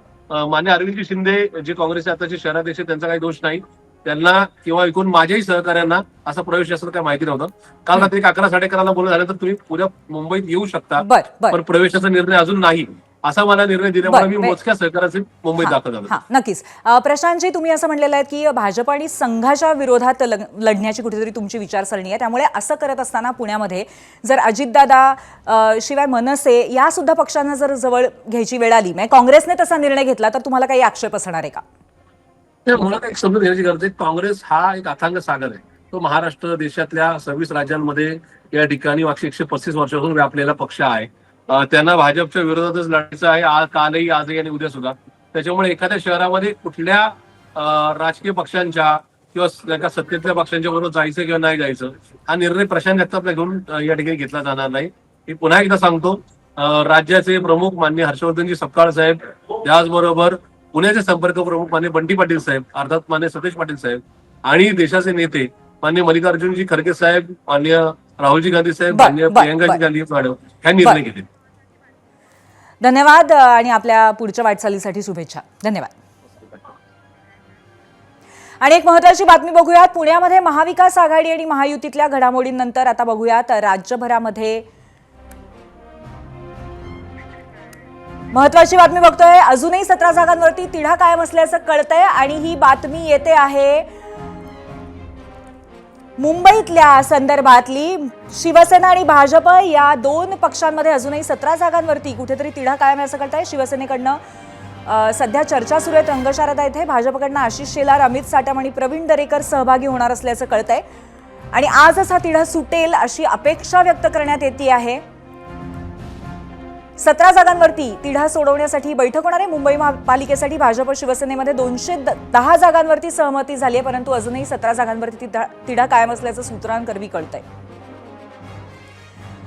मान्य अरविंद शिंदे जे काँग्रेसचे आताचे शहराध्यक्ष त्यांचा काही दोष नाही. त्यांना किंवा एकूण माझ्याही सहकार्यांना असा प्रवेश असं काही माहिती नव्हतं. काल रात्री 11-11:30 बोलणं झालं तर तुम्ही उद्या मुंबईत येऊ शकता, पण प्रवेशाचा निर्णय अजून नाही असा मला निर्णय दिल्यामुळे मी मोजक्या सहकाराचे मुंबईत दाखल झालो. नक्कीच. प्रशांतजी, तुम्ही असं म्हणलेलं आहे की भाजप आणि संघाच्या विरोधात लढण्याची कुठेतरी तुमची विचारसरणी आहे. त्यामुळे असं करत असताना पुण्यामध्ये जर अजितदादा शिवाय मनसे या सुद्धा पक्षांना जर जवळ घ्यायची वेळ आली, म्हणजे काँग्रेसने तसा निर्णय घेतला तर तुम्हाला काही आक्षेप असणार आहे का? मुळात एक समजून घेण्याची गरज आहे. काँग्रेस हा एक अथांग सागर आहे. तो महाराष्ट्र देशातल्या 26 राज्यांमध्ये या ठिकाणी मागची 135 वर्षापासून व्यापलेला पक्ष आहे. त्यांना भाजपच्या विरोधातच लढायचं आहे, कालही आजही आणि उद्या सुद्धा. त्याच्यामुळे एखाद्या शहरामध्ये कुठल्या राजकीय पक्षांच्या किंवा सत्तेतल्या पक्षांच्या बरोबर जायचं किंवा नाही जायचं हा निर्णय प्रशांत जगतापला घेऊन या ठिकाणी घेतला जाणार नाही. मी पुन्हा एकदा सांगतो, राज्याचे प्रमुख माननीय हर्षवर्धनजी सपकाळ साहेब, त्याचबरोबर पुण्याचे संपर्क प्रमुख मान्य बंटी पाटील साहेब, अर्थात मान्य सतेज पाटील साहेब आणि देशाचे नेते मान्य मल्लिकार्जुनजी खरगे साहेब, मान्य राहुलजी गांधी साहेब, मान्य प्रियंकाजी गांधी मॅडम ह्या निर्णय घेतील. धन्यवाद आणि आपल्या पुढच्या वाटचालीसाठी शुभेच्छा. धन्यवाद. आणि एक महत्त्वाची बातमी बघूयात. पुण्यामध्ये महाविकास आघाडी आणि महायुतीतल्या घडामोडींनंतर आता बघूयात राज्यभरामध्ये महत्त्वाची बातमी बघतोय. अजूनही 17 जागांवरती तिढा कायम असल्याचं कळतंय आणि ही बातमी येते आहे मुंबईतल्या संदर्भातली. शिवसेना आणि भाजप या 2 पक्षांमध्ये अजूनही 17 जागांवरती कुठेतरी तिढा कायम असं कळतंय. शिवसेनेकडनं सध्या चर्चा सुरू आहेत रंगशारदा इथे. भाजपकडनं आशिष शेलार, अमित साटम आणि प्रवीण दरेकर सहभागी होणार असल्याचं कळतंय आणि आजच हा तिढा सुटेल अशी अपेक्षा व्यक्त करण्यात येते आहे. 17 जागांवरती तिढा सोडवण्यासाठी बैठक होणार आहे. मुंबई महापालिकेसाठी भाजप शिवसेनेमध्ये 210 जागांवरती सहमती झाली आहे, परंतु अजूनही 17 जागांवरती तिढा कायम असल्याचं सूत्रांकरवी कळतंय.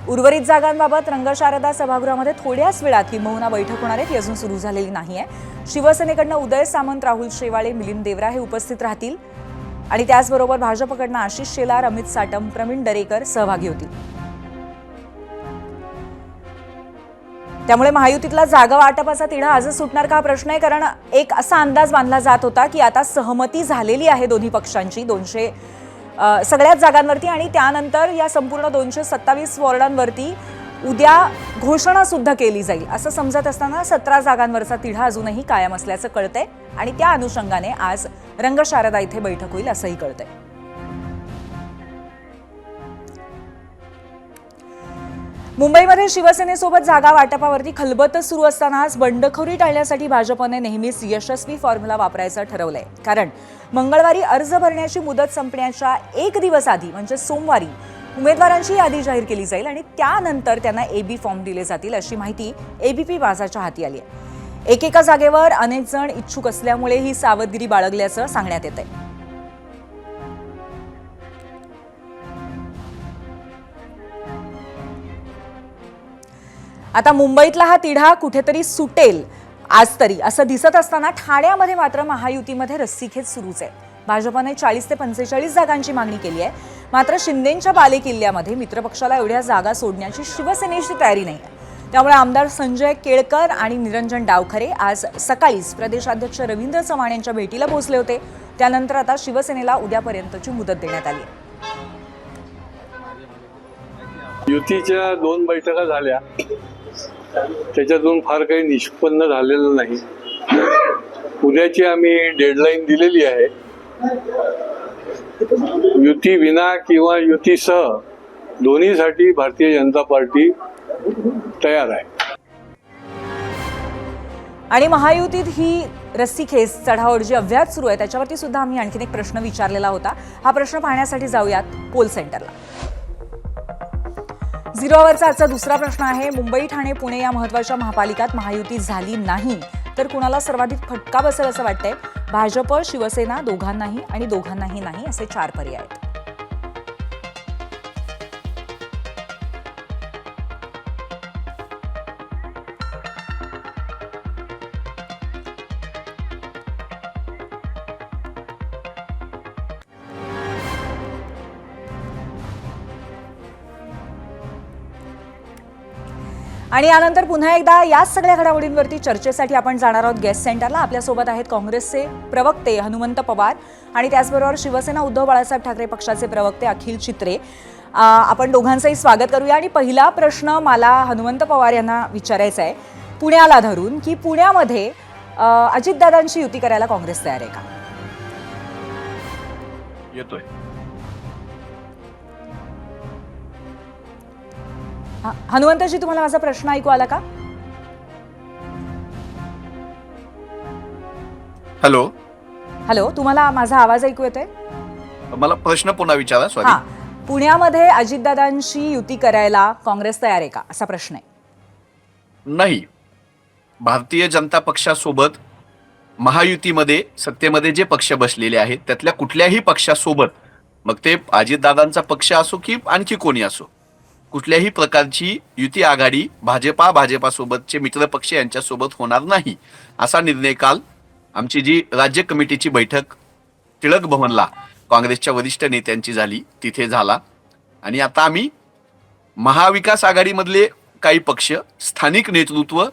उर्वरित जागांबाबत रंगशारदा सभागृहामध्ये थोड्याच वेळात किंबहुना बैठक होणार आहे, ती अजून सुरू झालेली नाहीये. शिवसेनेकडनं उदय सामंत, राहुल शेवाळे, मिलिंद देवरा हे उपस्थित राहतील आणि त्याचबरोबर भाजपकडनं आशिष शेलार, अमित साटम, प्रवीण दरेकर सहभागी होतील. त्यामुळे महायुतीतला जागा वाटपाचा तिढा आजच सुटणार का हा प्रश्न आहे. कारण एक असा अंदाज बांधला जात होता की आता सहमती झालेली आहे दोन्ही पक्षांची 200 सगळ्याच जागांवरती आणि त्यानंतर या संपूर्ण 227 वॉर्डांवरती उद्या घोषणा सुद्धा केली जाईल असं समजत असताना 17 जागांवरचा तिढा अजूनही कायम असल्याचं कळतंय आणि त्या अनुषंगाने आज रंगशारदा इथे बैठक होईल असंही कळतंय. मुंबईमध्ये शिवसेनेसोबत जागा वाटपावरती खलबत सुरू असतानाच बंडखोरी टाळण्यासाठी भाजपने नेहमीच यशस्वी फॉर्म्युला वापरायचं ठरवलंय. कारण मंगळवारी अर्ज भरण्याची मुदत संपण्याच्या एक दिवस आधी म्हणजे सोमवारी उमेदवारांची यादी जाहीर केली जाईल आणि त्यानंतर त्यांना एबी फॉर्म दिले जातील अशी माहिती एबीपी माझाच्या हाती आली आहे. एकेका जागेवर अनेक जण इच्छुक असल्यामुळे ही सावधगिरी बाळगल्याचं सांगण्यात येतंय. आता मुंबईतला हा तिढा कुठेतरी सुटेल आज तरी असं दिसत असताना ठाण्यामध्ये मात्र महायुतीमध्ये रस्सीखेच सुरूच आहे. भाजपने 40 ते 45 जागांची मागणी केली आहे. मात्र शिंदेंच्या बालेकिल्ल्यामध्ये मित्रपक्षाला एवढ्या जागा सोडण्याची शिवसेनेची तयारी नाही आहे. त्यामुळे आमदार संजय केळकर आणि निरंजन डावखरे आज सकाळीच प्रदेशाध्यक्ष रवींद्र चव्हाण यांच्या भेटीला पोहोचले होते. त्यानंतर आता शिवसेनेला उद्यापर्यंतची मुदत देण्यात आली आहे. युतीच्या 2 बैठका झाल्या, त्याच्यातून फार काही निष्पन्न झालेलं नाही. उद्याची आम्ही डेडलाईन दिलेली आहे. युती विना किंवा युतीसह दोन्हीसाठी भारतीय जनता पार्टी तयार आहे. आणि महायुतीत ही रस्सीखेच चढाओढ जी अव्याहत सुरू आहे त्याच्यावरती सुद्धा आम्ही आणखीन एक प्रश्न विचारलेला होता. हा प्रश्न पाहण्यासाठी जाऊयात पोल सेंटरला. 0 आवरचा आजचा दुसरा प्रश्न आहे. मुंबई, ठाणे, पुणे या महत्त्वाच्या महापालिकात महायुती झाली नाही तर कुणाला सर्वाधिक फटका बसेल असं वाटतंय? भाजप, शिवसेना, दोघांनाही आणि दोघांनाही नाही असे 4 पर्याय आहेत. आणि यानंतर पुन्हा एकदा याच सगळ्या घडामोडींवरती चर्चेसाठी आपण जाणार आहोत गेस्ट सेंटरला. आपल्यासोबत आहेत काँग्रेसचे प्रवक्ते हनुमंत पवार आणि त्याचबरोबर शिवसेना उद्धव बाळासाहेब ठाकरे पक्षाचे प्रवक्ते अखिल चित्रे. आपण दोघांचंही स्वागत करूया. आणि पहिला प्रश्न मला हनुमंत पवार यांना विचारायचा आहे पुण्याला धरून, की पुण्यामध्ये अजितदादांची युती करायला काँग्रेस तयार आहे का? येतोय. हनुमंतजी, तुम्हाला माझा प्रश्न ऐकू आला का? हॅलो हॅलो, तुम्हाला माझा आवाज ऐकू येतोय? मला प्रश्न पुन्हा विचारा. सॉरी. हा, पुण्यामध्ये अजितदादांची युती करायला काँग्रेस तयार आहे का असा प्रश्न आहे. नाही. भारतीय जनता पक्षासोबत महायुतीमध्ये सत्तेमध्ये जे पक्ष बसलेले आहेत त्यातल्या कुठल्याही पक्षासोबत, मग ते अजितदादांचा पक्ष असो की आणखी कोणी असो, कुठल्याही प्रकारची युती आघाडी भाजपासोबतचे मित्रपक्ष यांच्यासोबत होणार नाही असा निर्णय काल आमची जी राज्य कमिटीची बैठक टिळक भवनला काँग्रेसच्या वरिष्ठ नेत्यांची झाली तिथे झाला. आणि आता आम्ही महाविकास आघाडीमधले काही पक्ष, स्थानिक नेतृत्व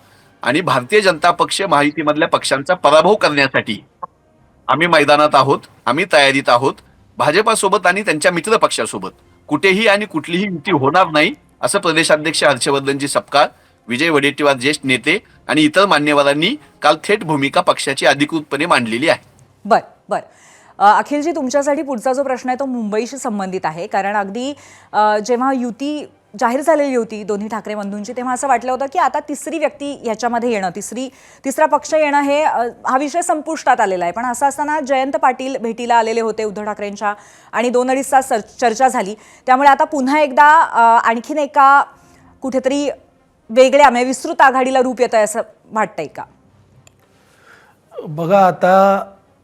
आणि भारतीय जनता पक्ष महायुतीमधल्या पक्षांचा पराभव करण्यासाठी आम्ही मैदानात आहोत. आम्ही तयारीत आहोत. भाजपासोबत आणि त्यांच्या मित्र पक्षासोबत कुठेही आणि कुठलीही युती होणार नाही असं प्रदेशाध्यक्ष हर्षवर्धनजी सपकाळ, विजय वडेट्टीवार ज्येष्ठ नेते आणि इतर मान्यवरांनी काल थेट भूमिका पक्षाची अधिकृतपणे मांडलेली आहे. बर. अखिलजी, तुमच्यासाठी पुढचा जो प्रश्न आहे तो मुंबईशी संबंधित आहे. कारण अगदी जेव्हा युती जाहीर झालेली होती दोन्ही ठाकरे बंधूंची, तेव्हा असं वाटलं होतं की आता तिसरी व्यक्ती याच्यामध्ये येणं, तिसरा पक्ष येणं हे हा विषय संपुष्टात आलेला आहे. पण असं असताना जयंत पाटील भेटीला आलेले होते उद्धव ठाकरेंच्या आणि 2-2.5 तास चर्चा झाली. त्यामुळे आता पुन्हा एकदा आणखीन एका कुठेतरी वेगळ्या म्हणजे विस्तृत आघाडीला रूप येत आहे असं वाटतंय का? बघा, आता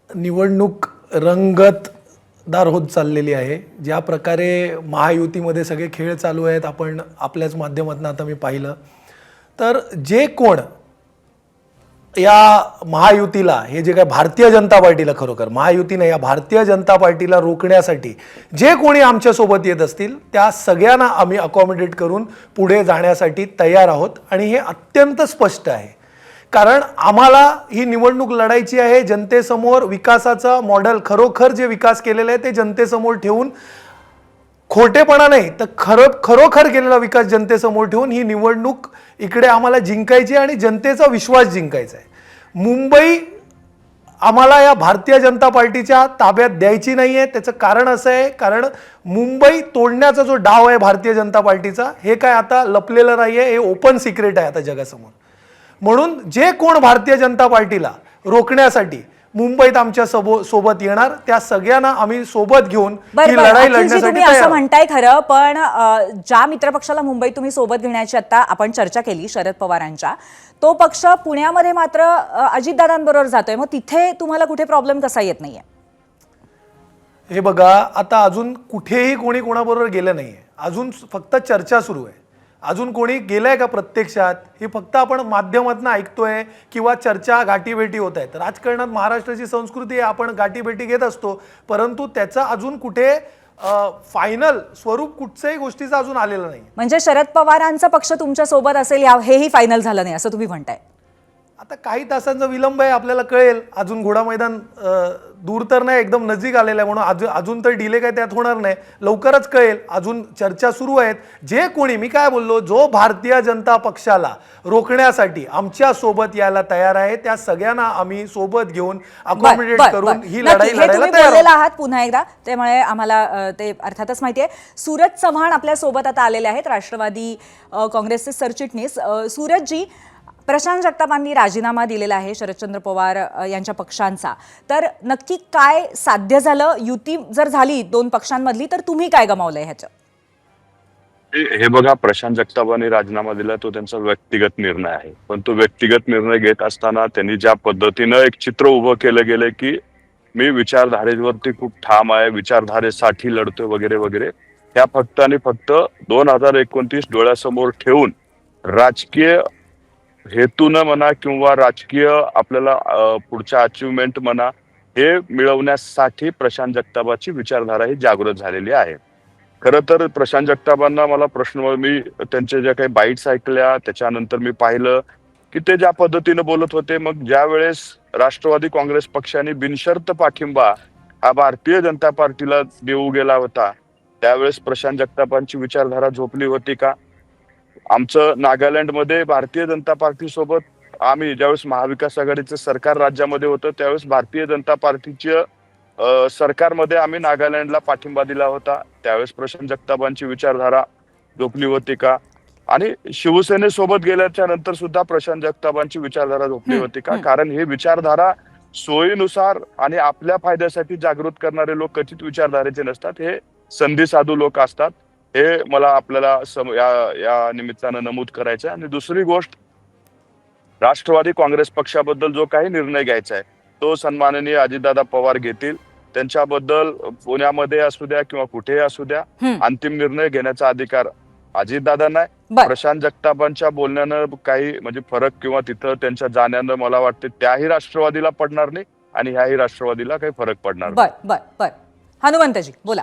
निवडणूक रंगतदार होत चाललेली आहे. ज्या प्रकारे महायुतीमध्ये सगळे खेळ चालू आहेत, आपण आपल्याच माध्यमातून आता मी पाहिलं, तर जे कोण या महायुतीला, हे जे काय भारतीय जनता पार्टीला, खरोखर महायुतीने या भारतीय जनता पार्टीला रोखण्यासाठी जे कोणी आमच्यासोबत येत असतील त्या सगळ्यांना आम्ही अकॉमोडेट करून पुढे जाण्यासाठी तयार आहोत. आणि हे अत्यंत स्पष्ट आहे, कारण आम्हाला ही निवडणूक लढायची आहे जनतेसमोर. विकासाचा मॉडेल, खरोखर जे विकास केलेला आहे ते जनतेसमोर ठेवून, खोटेपणा नाही तर खरोखर केलेला विकास जनतेसमोर ठेवून ही निवडणूक इकडे आम्हाला जिंकायची आणि जनतेचा विश्वास जिंकायचा आहे. मुंबई आम्हाला या भारतीय जनता पार्टीच्या ताब्यात द्यायची नाही आहे. त्याचं कारण असं आहे, कारण मुंबई तोडण्याचा जो डाव आहे भारतीय जनता पार्टीचा, हे काय आता लपलेलं नाही आहे, हे ओपन सिक्रेट आहे आता जगासमोर. म्हणून जे कोण भारतीय जनता पार्टीला रोखण्यासाठी मुंबईत आमच्या सोबत येणार, त्या सगळ्यांना आम्ही सोबत घेऊन ही लढाई अखिलजी, लढण्यासाठी तुम्ही तयार असं आहोत. म्हणताय खरं, पण ज्या मित्रपक्षाला मुंबईत तुम्ही सोबत घेण्याची आता आपण चर्चा केली शरद पवारांच्या, तो पक्ष पुण्यामध्ये मात्र अजितदादांबरोबर जातोय. मग तिथे तुम्हाला कुठे प्रॉब्लेम कसा येत नाहीये? हे बघा, आता अजून कुठेही कोणी कोणाबरोबर गेलं नाहीये. अजून फक्त चर्चा सुरू आहे. अजून कोणी गेलंय का प्रत्यक्षात हे फक्त आपण माध्यमातून ऐकतोय किंवा चर्चा गाठीभेटी होत आहेत. राजकारणात महाराष्ट्राची संस्कृती आहे, आपण गाठीभेटी घेत असतो, परंतु त्याचा अजून कुठे फायनल स्वरूप कुठच्याही गोष्टीचं अजून आलेलं नाही. म्हणजे शरद पवारांचा पक्ष तुमच्या सोबत असेल हेही फायनल झालं नाही असं तुम्ही म्हणताय? आता काही तासांचा विलंब आहे, आपल्याला कळेल. अजून घोडा मैदान दूर तर नाही, एकदम नजीक आलेलं आहे, म्हणून अजून तर डिले काय त्यात होणार नाही, लवकरच कळेल. अजून चर्चा सुरू आहेत. जे कोणी, मी काय बोललो, जो भारतीय जनता पक्षाला रोखण्यासाठी आमच्या सोबत यायला तयार आहे, त्या सगळ्यांना आम्ही सोबत घेऊन अकॉमोडेट करून ही लढाई लढायला तयार बोललेला आहात पुन्हा एकदा, त्यामुळे आम्हाला ते अर्थातच माहिती आहे. सूरज चव्हाण आपल्या सोबत आता आलेले आहेत, राष्ट्रवादी काँग्रेसचे सरचिटणीस. सूरजजी, प्रशांत जगतापांनी राजीनामा दिलेला आहे शरदचंद्र पवार यांच्या पक्षांचा, तर नक्की काय साध्य झालं? युती जर झाली दोन पक्षांमधली तर तुम्ही काय गमावलंय ह्याचं? हे बघा, प्रशांत जगतापांनी राजीनामा दिला तो त्यांचा व्यक्तिगत निर्णय आहे, पण तो व्यक्तिगत निर्णय घेत असताना त्यांनी ज्या पद्धतीनं एक चित्र उभं केलं गेलं की मी विचारधारेवरती खूप ठाम आहे, विचारधारेसाठी लढतोय वगैरे वगैरे, ह्या फक्त आणि फक्त 2029 डोळ्यासमोर ठेवून राजकीय हेतून म्हणा किंवा राजकीय आपल्याला पुढच्या अचिव्हमेंट म्हणा हे मिळवण्यासाठी प्रशांत जगतापाची विचारधारा ही जागृत झालेली आहे. खरं तर प्रशांत जगतापांना मला प्रश्न, मी त्यांच्या ज्या काही बाईट्स ऐकल्या त्याच्यानंतर मी पाहिलं की ते ज्या पद्धतीनं बोलत होते, मग ज्या वेळेस राष्ट्रवादी काँग्रेस पक्षाने बिनशर्त पाठिंबा हा भारतीय जनता पार्टीला देऊ गेला होता, त्यावेळेस प्रशांत जगतापांची विचारधारा झोपली होती का? आमचं नागालँडमध्ये भारतीय जनता पार्टी सोबत आम्ही ज्यावेळेस महाविकास आघाडीचं सरकार राज्यामध्ये होतं त्यावेळेस भारतीय जनता पार्टीच्या सरकारमध्ये आम्ही नागालँडला पाठिंबा दिला होता, त्यावेळेस प्रशांत जगतापांची विचारधारा झोपली होती का? आणि शिवसेनेसोबत गेल्याच्या नंतर सुद्धा प्रशांत जगतापांची विचारधारा झोपली होती का? कारण हे विचारधारा सोयीनुसार आणि आपल्या फायद्यासाठी जागृत करणारे लोक कथित विचारधारेचे नसतात, हे संधी साधू लोक असतात. हे मला आपल्याला या निमित्तानं नमूद करायचं आहे. आणि दुसरी गोष्ट, राष्ट्रवादी काँग्रेस पक्षाबद्दल जो काही निर्णय घ्यायचा आहे तो सन्माननीय अजितदादा पवार घेतील. त्यांच्याबद्दल पुण्यामध्ये असू द्या किंवा कुठेही असू द्या, अंतिम निर्णय घेण्याचा अधिकार अजितदादांना आहे. प्रशांत जगतापांच्या बोलण्यानं काही म्हणजे फरक किंवा तिथं त्यांच्या जाण्यानं मला वाटते त्याही राष्ट्रवादीला पडणार नाही आणि ह्याही राष्ट्रवादीला काही फरक पडणार नाही. बर हनुमंतजी बोला.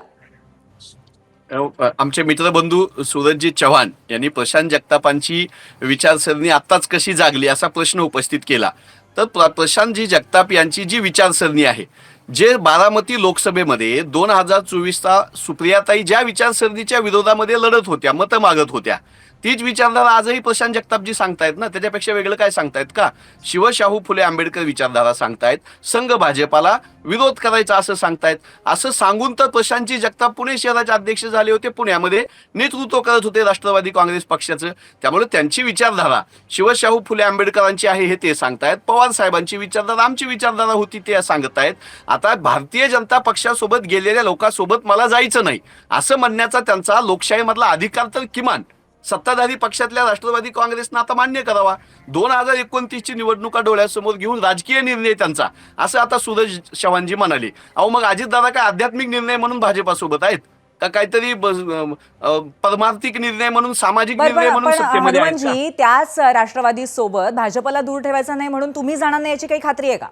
आमचे मित्रबंधू सूरजजी चव्हाण यांनी प्रशांत जगतापांची विचारसरणी आत्ताच कशी जागली असा प्रश्न उपस्थित केला. तर प्रशांतजी जगताप यांची जी विचारसरणी आहे, जे बारामती लोकसभेमध्ये 2024चा सुप्रियाताई ज्या विचारसरणीच्या विरोधामध्ये लढत होत्या, मतं मागत होत्या, तीच विचारधारा आजही प्रशांत जगतापजी सांगतायत ना. त्याच्यापेक्षा वेगळं काय सांगतायत का? शिवशाहू फुले आंबेडकर विचारधारा सांगतायत, संघ भाजपाला विरोध करायचा असं सांगतायत. असं सांगून तर प्रशांतजी जगताप पुणे शहराचे अध्यक्ष झाले होते, पुण्यामध्ये नेतृत्व करत होते राष्ट्रवादी काँग्रेस पक्षाचं. त्यामुळे त्यांची विचारधारा शिवशाहू फुले आंबेडकरांची आहे हे ते सांगतायत, पवार साहेबांची विचारधारा आमची विचारधारा होती ते सांगतायत. आता भारतीय जनता पक्षासोबत गेलेल्या लोकांसोबत मला जायचं नाही असं म्हणण्याचा त्यांचा लोकशाहीमधला अधिकार तर किमान सत्ताधारी पक्षातल्या राष्ट्रवादी काँग्रेसनं आता मान्य करावा. 2029ची निवडणुका डोळ्यासमोर घेऊन राजकीय निर्णय त्यांचा, असं आता सूरज चव्हाणजी म्हणाले. अहो मग अजितदादा काय आध्यात्मिक निर्णय म्हणून भाजपासोबत आहेत का? काहीतरी परमार्थिक निर्णय म्हणून, सामाजिक निर्णय म्हणून सत्तेमध्ये आहेत का? त्याच राष्ट्रवादी सोबत भाजपला दूर ठेवायचं नाही म्हणून तुम्ही जाणार नाही याची काही खात्री आहे का?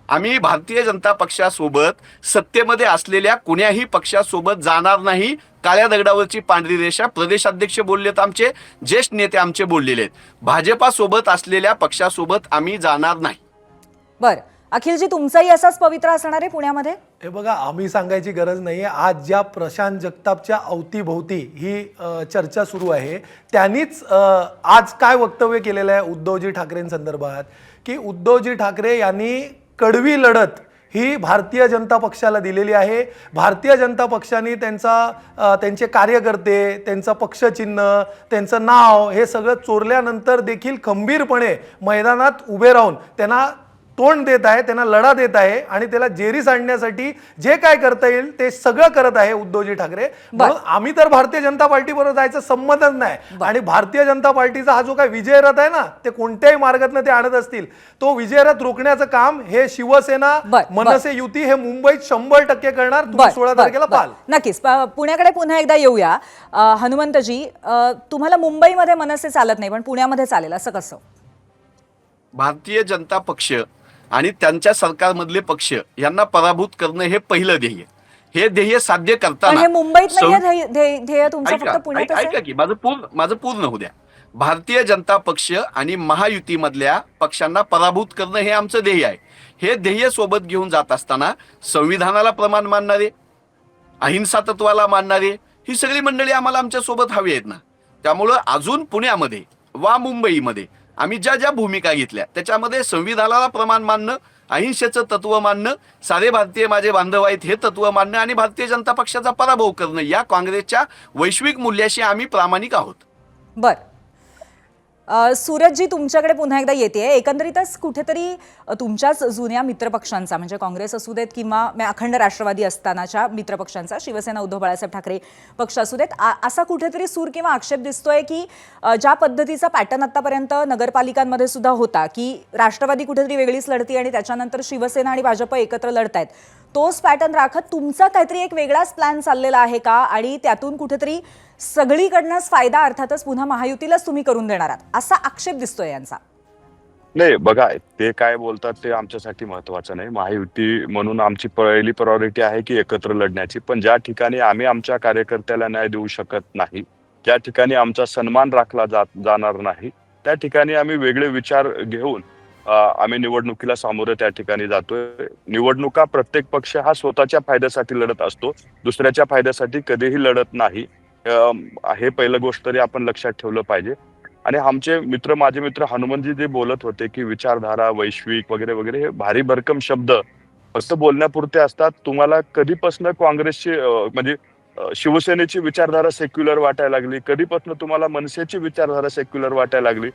आम्ही भारतीय जनता पक्षासोबत सत्तेमध्ये असलेल्या कुण्याही पक्षासोबत जाणार नाही. काळ्या दगडावरची पांढरी रेषा प्रदेशाध्यक्ष बोललेत, आमचे ज्येष्ठ नेते आमचे बोललेले आहेत. भाजपासोबत असलेल्या पक्षासोबत आम्ही जाणार नाही. बरं अखिलजी, तुमचाही असाच पवित्र असणार आहे पुण्यामध्ये? हे बघा, आम्ही सांगायची गरज नाही आहे. आज ज्या प्रशांत जगतापच्या अवतीभोवती ही चर्चा सुरू आहे, त्यांनीच आज काय वक्तव्य केलेलं आहे उद्धवजी ठाकरेंसंदर्भात, की उद्धवजी ठाकरे यांनी कडवी लढत ही भारतीय जनता पक्षाला दिलेली आहे. भारतीय जनता पक्षाने त्यांचे कार्यकर्ते, त्यांचं पक्षचिन्ह, त्यांचं नाव हे सगळं चोरल्यानंतर देखील खंबीरपणे मैदानात उभे राहून त्यांना तोंड देत आहे, त्यांना लढा देत आहे आणि त्याला जेरीस आणण्यासाठी जे काय करता येईल ते सगळं करत आहे उद्धवजी ठाकरे. म्हणून आम्ही तर भारतीय जनता पार्टीबरोबर जायचं संमतच नाही. आणि भारतीय जनता पार्टीचा हा जो काय विजय रथ आहे ना, ते कोणत्याही मार्गातनं ते आणत असतील, तो विजय रथ रोखण्याचं काम हे शिवसेना, मनसे युती हे मुंबईत 100% करणार. तुम्ही 16 तारखेला पाहाल. नक्कीच. पुण्याकडे पुन्हा एकदा येऊया. हनुमंतजी, तुम्हाला मुंबईमध्ये मनसे चालत नाही पण पुण्यामध्ये चालेल, असं कसं? भारतीय जनता पक्ष आणि त्यांच्या सरकारमधले पक्ष यांना पराभूत करणं हे पहिलं ध्येय. हे ध्येय साध्य पण करताना हे मुंबईत नाहीये ध्येय तुमचं, फक्त पुण्यातच आहे. ऐका की माझं पूर्ण होऊ द्या. भारतीय जनता पक्ष आणि महायुतीमधल्या पक्षांना पराभूत करणं हे आमचं ध्येय आहे. हे ध्येय सोबत घेऊन जात असताना संविधानाला प्रमाण मानणारे, अहिंसा तत्वाला मानणारे ही सगळी मंडळी आम्हाला आमच्या सोबत हवी आहेत ना. त्यामुळं अजून पुण्यामध्ये वा मुंबईमध्ये आम्ही ज्या ज्या भूमिका घेतल्या त्याच्यामध्ये संविधानाला प्रमाण मानणं, अहिंसेचं तत्व मानणं, सारे भारतीय माझे बांधव आहेत हे तत्व मानणं आणि भारतीय जनता पक्षाचा पराभव करणं, या काँग्रेसच्या वैश्विक मूल्याशी आम्ही प्रामाणिक आहोत. बरं, सूरजजी तुमच्याकडे पुन्हा एकदा येते. एकंदरीतच कुठेतरी तुमच्याच जुन्या मित्रपक्षांचा, म्हणजे काँग्रेस असू देत किंवा अखंड राष्ट्रवादी असतानाच्या मित्रपक्षांचा, शिवसेना उद्धव बाळासाहेब ठाकरे पक्ष असू देत, असा कुठेतरी सूर किंवा आक्षेप दिसतोय की ज्या पद्धतीचा पॅटर्न आतापर्यंत नगरपालिकांमध्ये सुद्धा होता की राष्ट्रवादी कुठेतरी वेगळीच लढती आणि त्याच्यानंतर शिवसेना आणि भाजप एकत्र लढतायत, तोच पॅटर्न राखत तुमचा काहीतरी एक वेगळाच प्लॅन चाललेला आहे का? आणि त्यातून कुठेतरी सगळीकडनंच फायदा अर्थातच पुन्हा महायुतीलाच तुम्ही करून देणार आहात, असा आक्षेप दिसतोय यांचा. नाही बघा, ते काय बोलतात ते आमच्यासाठी महत्वाचं नाही. महायुती म्हणून आमची पहिली प्रायोरिटी आहे की एकत्र लढण्याची. पण ज्या ठिकाणी आम्ही आमच्या कार्यकर्त्याला न्याय देऊ शकत नाही, ज्या ठिकाणी आमचा सन्मान राखला जाणार नाही, त्या ठिकाणी आम्ही वेगळे विचार घेऊन आम्ही निवडणुकीला सामोरं त्या ठिकाणी जातोय. निवडणुका प्रत्येक पक्ष हा स्वतःच्या फायद्यासाठी लढत असतो, दुसऱ्याच्या फायद्यासाठी कधीही लढत नाही. हे पहिलं गोष्ट तरी आपण लक्षात ठेवलं पाहिजे. आणि आमचे मित्र, माझे मित्र हनुमंतजी जे बोलत होते की विचारधारा वैश्विक वगैरे वगैरे, हे भारी भरकम शब्द फक्त बोलण्यापुरते असतात. तुम्हाला कधीपासून काँग्रेसची म्हणजे शिवसेनेची विचारधारा सेक्युलर वाटायला लागली, कधीपासून तुम्हाला मनसेची विचारधारा सेक्युलर वाटायला लागली?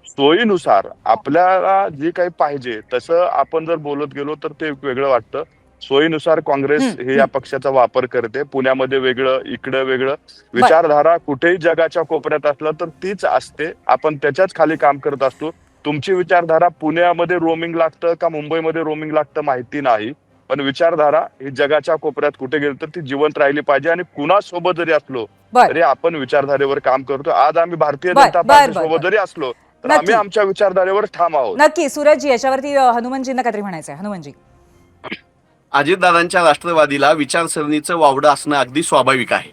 सोयीनुसार आपल्याला जे काही पाहिजे तसं आपण जर बोलत गेलो तर ते वेगळं वाटतं. सोयीनुसार काँग्रेस हे या पक्षाचा वापर करते. पुण्यामध्ये वेगळं, इकडं वेगळं. विचारधारा कुठेही जगाच्या कोपऱ्यात असलं तर तीच असते, आपण त्याच्याच खाली काम करत असतो. तुमची विचारधारा पुण्यामध्ये रोमिंग लागतं का मुंबईमध्ये रोमिंग लागतं माहिती नाही, पण विचारधारा ही जगाच्या कोपऱ्यात कुठे गेली तर ती जिवंत राहिली पाहिजे. आणि कुणासोबत जरी असलो तरी आपण विचारधारेवर काम करतो. आज आम्ही भारतीय जनता पार्टी सोबत जरी असलो तर आम्ही आमच्या विचारधारेवर ठाम आहोत. नक्की. सूरजजी, याच्यावरती हनुमंतजींना काहीतरी म्हणायचं आहे. हनुमंतजी, अजितदादांच्या राष्ट्रवादीला विचारसरणीचं वावडं असणं अगदी स्वाभाविक आहे.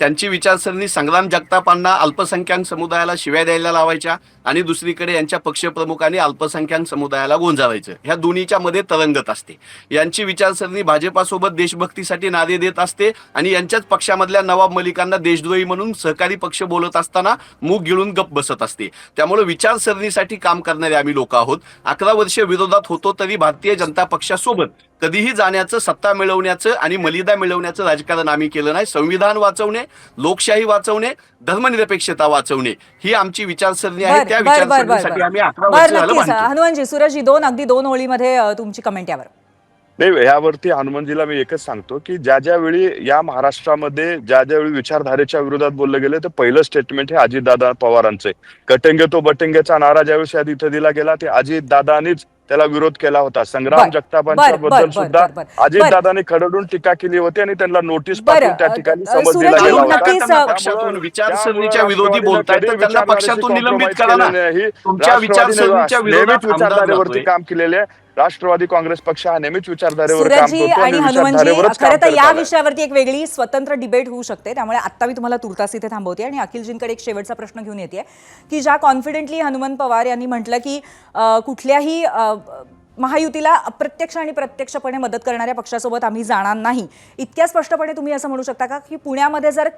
त्यांची विचारसरणी संग्राम जगतापांना अल्पसंख्याक समुदायाला शिव्या द्यायला लावायच्या आणि दुसरीकडे यांच्या पक्षप्रमुखांनी अल्पसंख्याक समुदायाला गोंजावायचं, ह्या दोन्हीच्या मध्ये तरंगत असते. यांची विचारसरणी भाजपासोबत देशभक्तीसाठी नारे देत असते आणि यांच्याच पक्षामधल्या नवाब मलिकांना देशद्रोही म्हणून सहकारी पक्ष बोलत असताना मूग गिळून गप्प बसत असते. त्यामुळे विचारसरणीसाठी काम करणारे आम्ही लोक आहोत. 11 वर्ष विरोधात होतो तरी भारतीय जनता पक्षासोबत कधीही जाण्याचं, सत्ता मिळवण्याचं आणि मलिदा मिळवण्याचं राजकारण आम्ही केलं नाही. संविधान वाचवणे, लोकशाही वाचवणे, धर्मनिरपेक्षता वाचवणे ही आमची विचारसरणी आहे. त्या विचारसरणीसाठी आम्ही 11 वर्ष झालं बांधतो. हनुमंतजी, सूरजजी, अगदी दोन ओळीमध्ये तुमची कमेंट यावर. नाही, यावरती हनुमंतजीला मी एकच सांगतो की ज्या वेळी या महाराष्ट्रामध्ये ज्या वेळी विचारधारेच्या विरोधात बोललं गेलं तर पहिलं स्टेटमेंट हे अजितदादा पवारांचे. कटेंगे तो बटेंगेचा नारा ज्यावेळेस इथं दिला गेला ते अजितदादांनीच त्याला विरोध केला होता. संग्राम जगतापांच्या बद्दल सुद्धा अजितदादांनी खडून टीका केली होती आणि त्यांना नोटीस पाठवून त्या ठिकाणी समज दिला गेला होता. पक्षातून विचारसरणीच्या विरोधी बोलतायत तर त्यांना पक्षातून निलंबित करा ना. तुमच्या विचारसरणीच्या विचारधारेवरती काम केलेले राष्ट्रवादी काँग्रेस पक्ष हा नेहमीच विचारधारेवर काम करतो आणि हनुमंतजी, खरं तर या विषयावरती एक वेगळी स्वतंत्र डिबेट होऊ शकते. त्यामुळे आता मी तुम्हाला तुर्तास इथे थांबवते आणि अखिलजींकडे एक शेवटचा प्रश्न घेऊन येते की ज्या कॉन्फिडेंटली हनुमंत पवार यांनी म्हटलं की कुठल्याही महायुतीला अप्रत्यक्ष आणि प्रत्यक्षपणे मदत करणाऱ्या पक्षासोबत आम्ही जाणार नाही, इतक्या स्पष्टपणे तुम्ही असं म्हणू शकता का की पुण्यामध्ये जर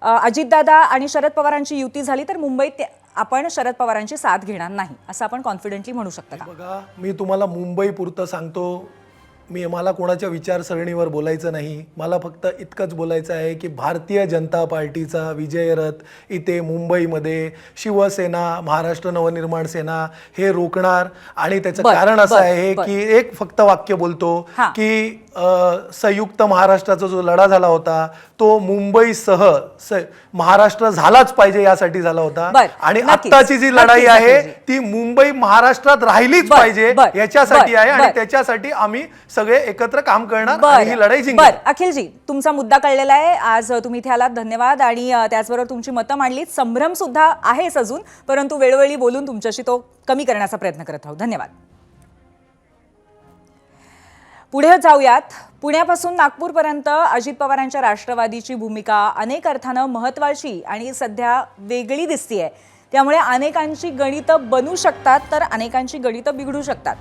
अजितदादा आणि शरद पवारांची युती झाली तर मुंबईत आपण शरद पवारांची साथ घेणार नाही, असं आपण कॉन्फिडेंटली म्हणू शकता का? बघा, मी तुम्हाला मुंबई पुरतं सांगतो, मला कोणाच्या विचारसरणीवर बोलायचं नाही. मला फक्त इतकंच बोलायचं आहे की भारतीय जनता पार्टीचा विजयरथ इथे मुंबईमध्ये शिवसेना, महाराष्ट्र नवनिर्माण सेना हे रोखणार. आणि त्याचं कारण असं आहे की एक फक्त वाक्य बोलतो की संयुक्त महाराष्ट्राचा जो लढा झाला होता तो मुंबईसह महाराष्ट्र झालाच पाहिजे यासाठी झाला होता. आणि आत्ताची जी लढाई आहे ती मुंबई महाराष्ट्रात राहिलीच पाहिजे याच्यासाठी आहे. आणि त्याच्यासाठी आम्ही सगळे एकत्र काम करणार आणि ही लढाई जिंकणार. अखिलजी, तुमचा मुद्दा कळलेला आहे. आज तुम्ही इथे आलात, धन्यवाद. आणि त्याचबरोबर तुमची मतं मांडलीत. संभ्रम सुद्धा आहेच अजून, परंतु वेळोवेळी बोलून तुमच्याशी तो कमी करण्याचा प्रयत्न करत आहोत. धन्यवाद. पुढे जाऊयात. पुण्यापासून नागपूरपर्यंत अजित पवारांच्या राष्ट्रवादीची भूमिका अनेक अर्थानं महत्त्वाची आणि सध्या वेगळी दिसतीये. त्यामुळे अनेकांची गणितं बनू शकतात तर अनेकांची गणितं बिघडू शकतात.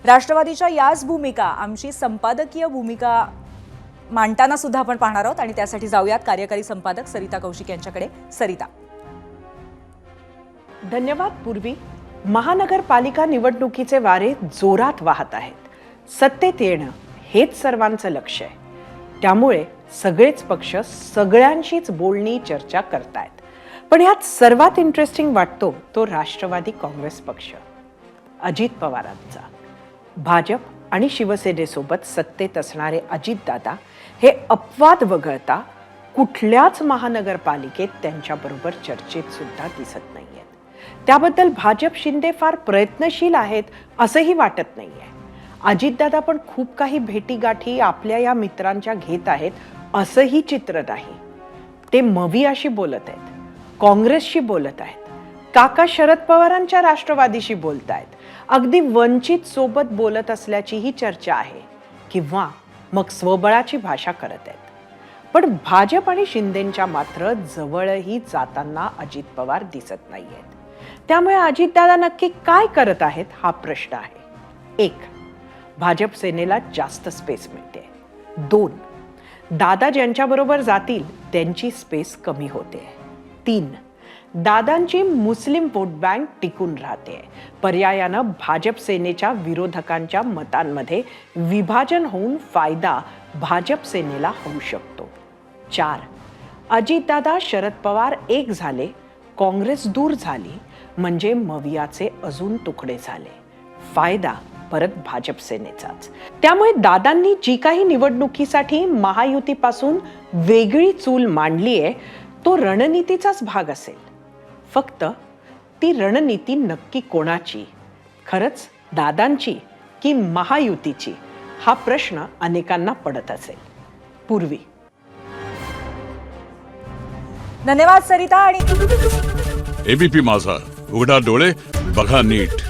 राष्ट्रवादीच्या याच भूमिका आमची संपादकीय भूमिका मांडताना सुद्धा आपण पाहणार आहोत. आणि त्यासाठी जाऊयात कार्यकारी संपादक सरिता कौशिक यांच्याकडे. सरिता. धन्यवाद पूर्वी. महानगरपालिका निवडणुकीचे वारे जोरात वाहत आहेत. सत्तेत येणं हेच सर्वांचं लक्ष आहे. त्यामुळे सगळेच पक्ष सगळ्यांशीच बोलणी चर्चा करतायत. पण यात सर्वात इंटरेस्टिंग वाटतो तो राष्ट्रवादी काँग्रेस पक्ष, अजित पवारांचा. भाजप आणि शिवसेनेसोबत सत्तेत असणारे अजितदादा हे अपवाद वगळता कुठल्याच महानगरपालिकेत त्यांच्याबरोबर चर्चेत सुद्धा दिसत नाहीयेत. त्याबद्दल भाजप शिंदे फार प्रयत्नशील आहेत असंही वाटत नाहीये. अजितदादा पण खूप काही भेटीगाठी आपल्या या मित्रांच्या घेत आहेत असंही चित्र नाही. ते मवियाशी बोलत आहेत, काँग्रेसशी बोलत आहेत, काका शरद पवारांच्या राष्ट्रवादीशी बोलत आहेत, अगदी वंचित सोबत बोलत असल्याचीही चर्चा आहे, किंवा मग स्वबळाची भाषा करत आहेत. पण भाजप आणि शिंदेंच्या मात्र जवळही जाताना अजित पवार दिसत नाहीयेत. त्यामुळे अजितदादा नक्की काय करत आहेत हा प्रश्न आहे. 1. भाजप सेनेला जास्त स्पेस मिळते. 2. दादा ज्यांच्याबरोबर जातील त्यांची स्पेस कमी होते. 3. दादांची मुस्लिम वोट बँक टिकून राहते. पर्यायानं भाजप सेनेच्या विरोधकांच्या मतांमध्ये विभाजन होऊन फायदा भाजप सेनेला होऊ शकतो. 4. अजितदादा शरद पवार एक झाले, काँग्रेस दूर झाली म्हणजे मवियाचे अजून तुकडे झाले. फायदा परत भाजप सेनेचाच. त्यामुळे दादांनी जी काही निवडणुकीसाठी महायुतीपासून वेगळी चूल मांडली आहे तो रणनीतीचाच भाग असेल. फक्त ती रणनीती नक्की कोणाची, खरंच दादांची की महायुतीची, हा प्रश्न अनेकांना पडत असेल. पूर्वी. धन्यवाद सरिता. आणि एबीपी माझा, उघडा डोळे बघा नीट.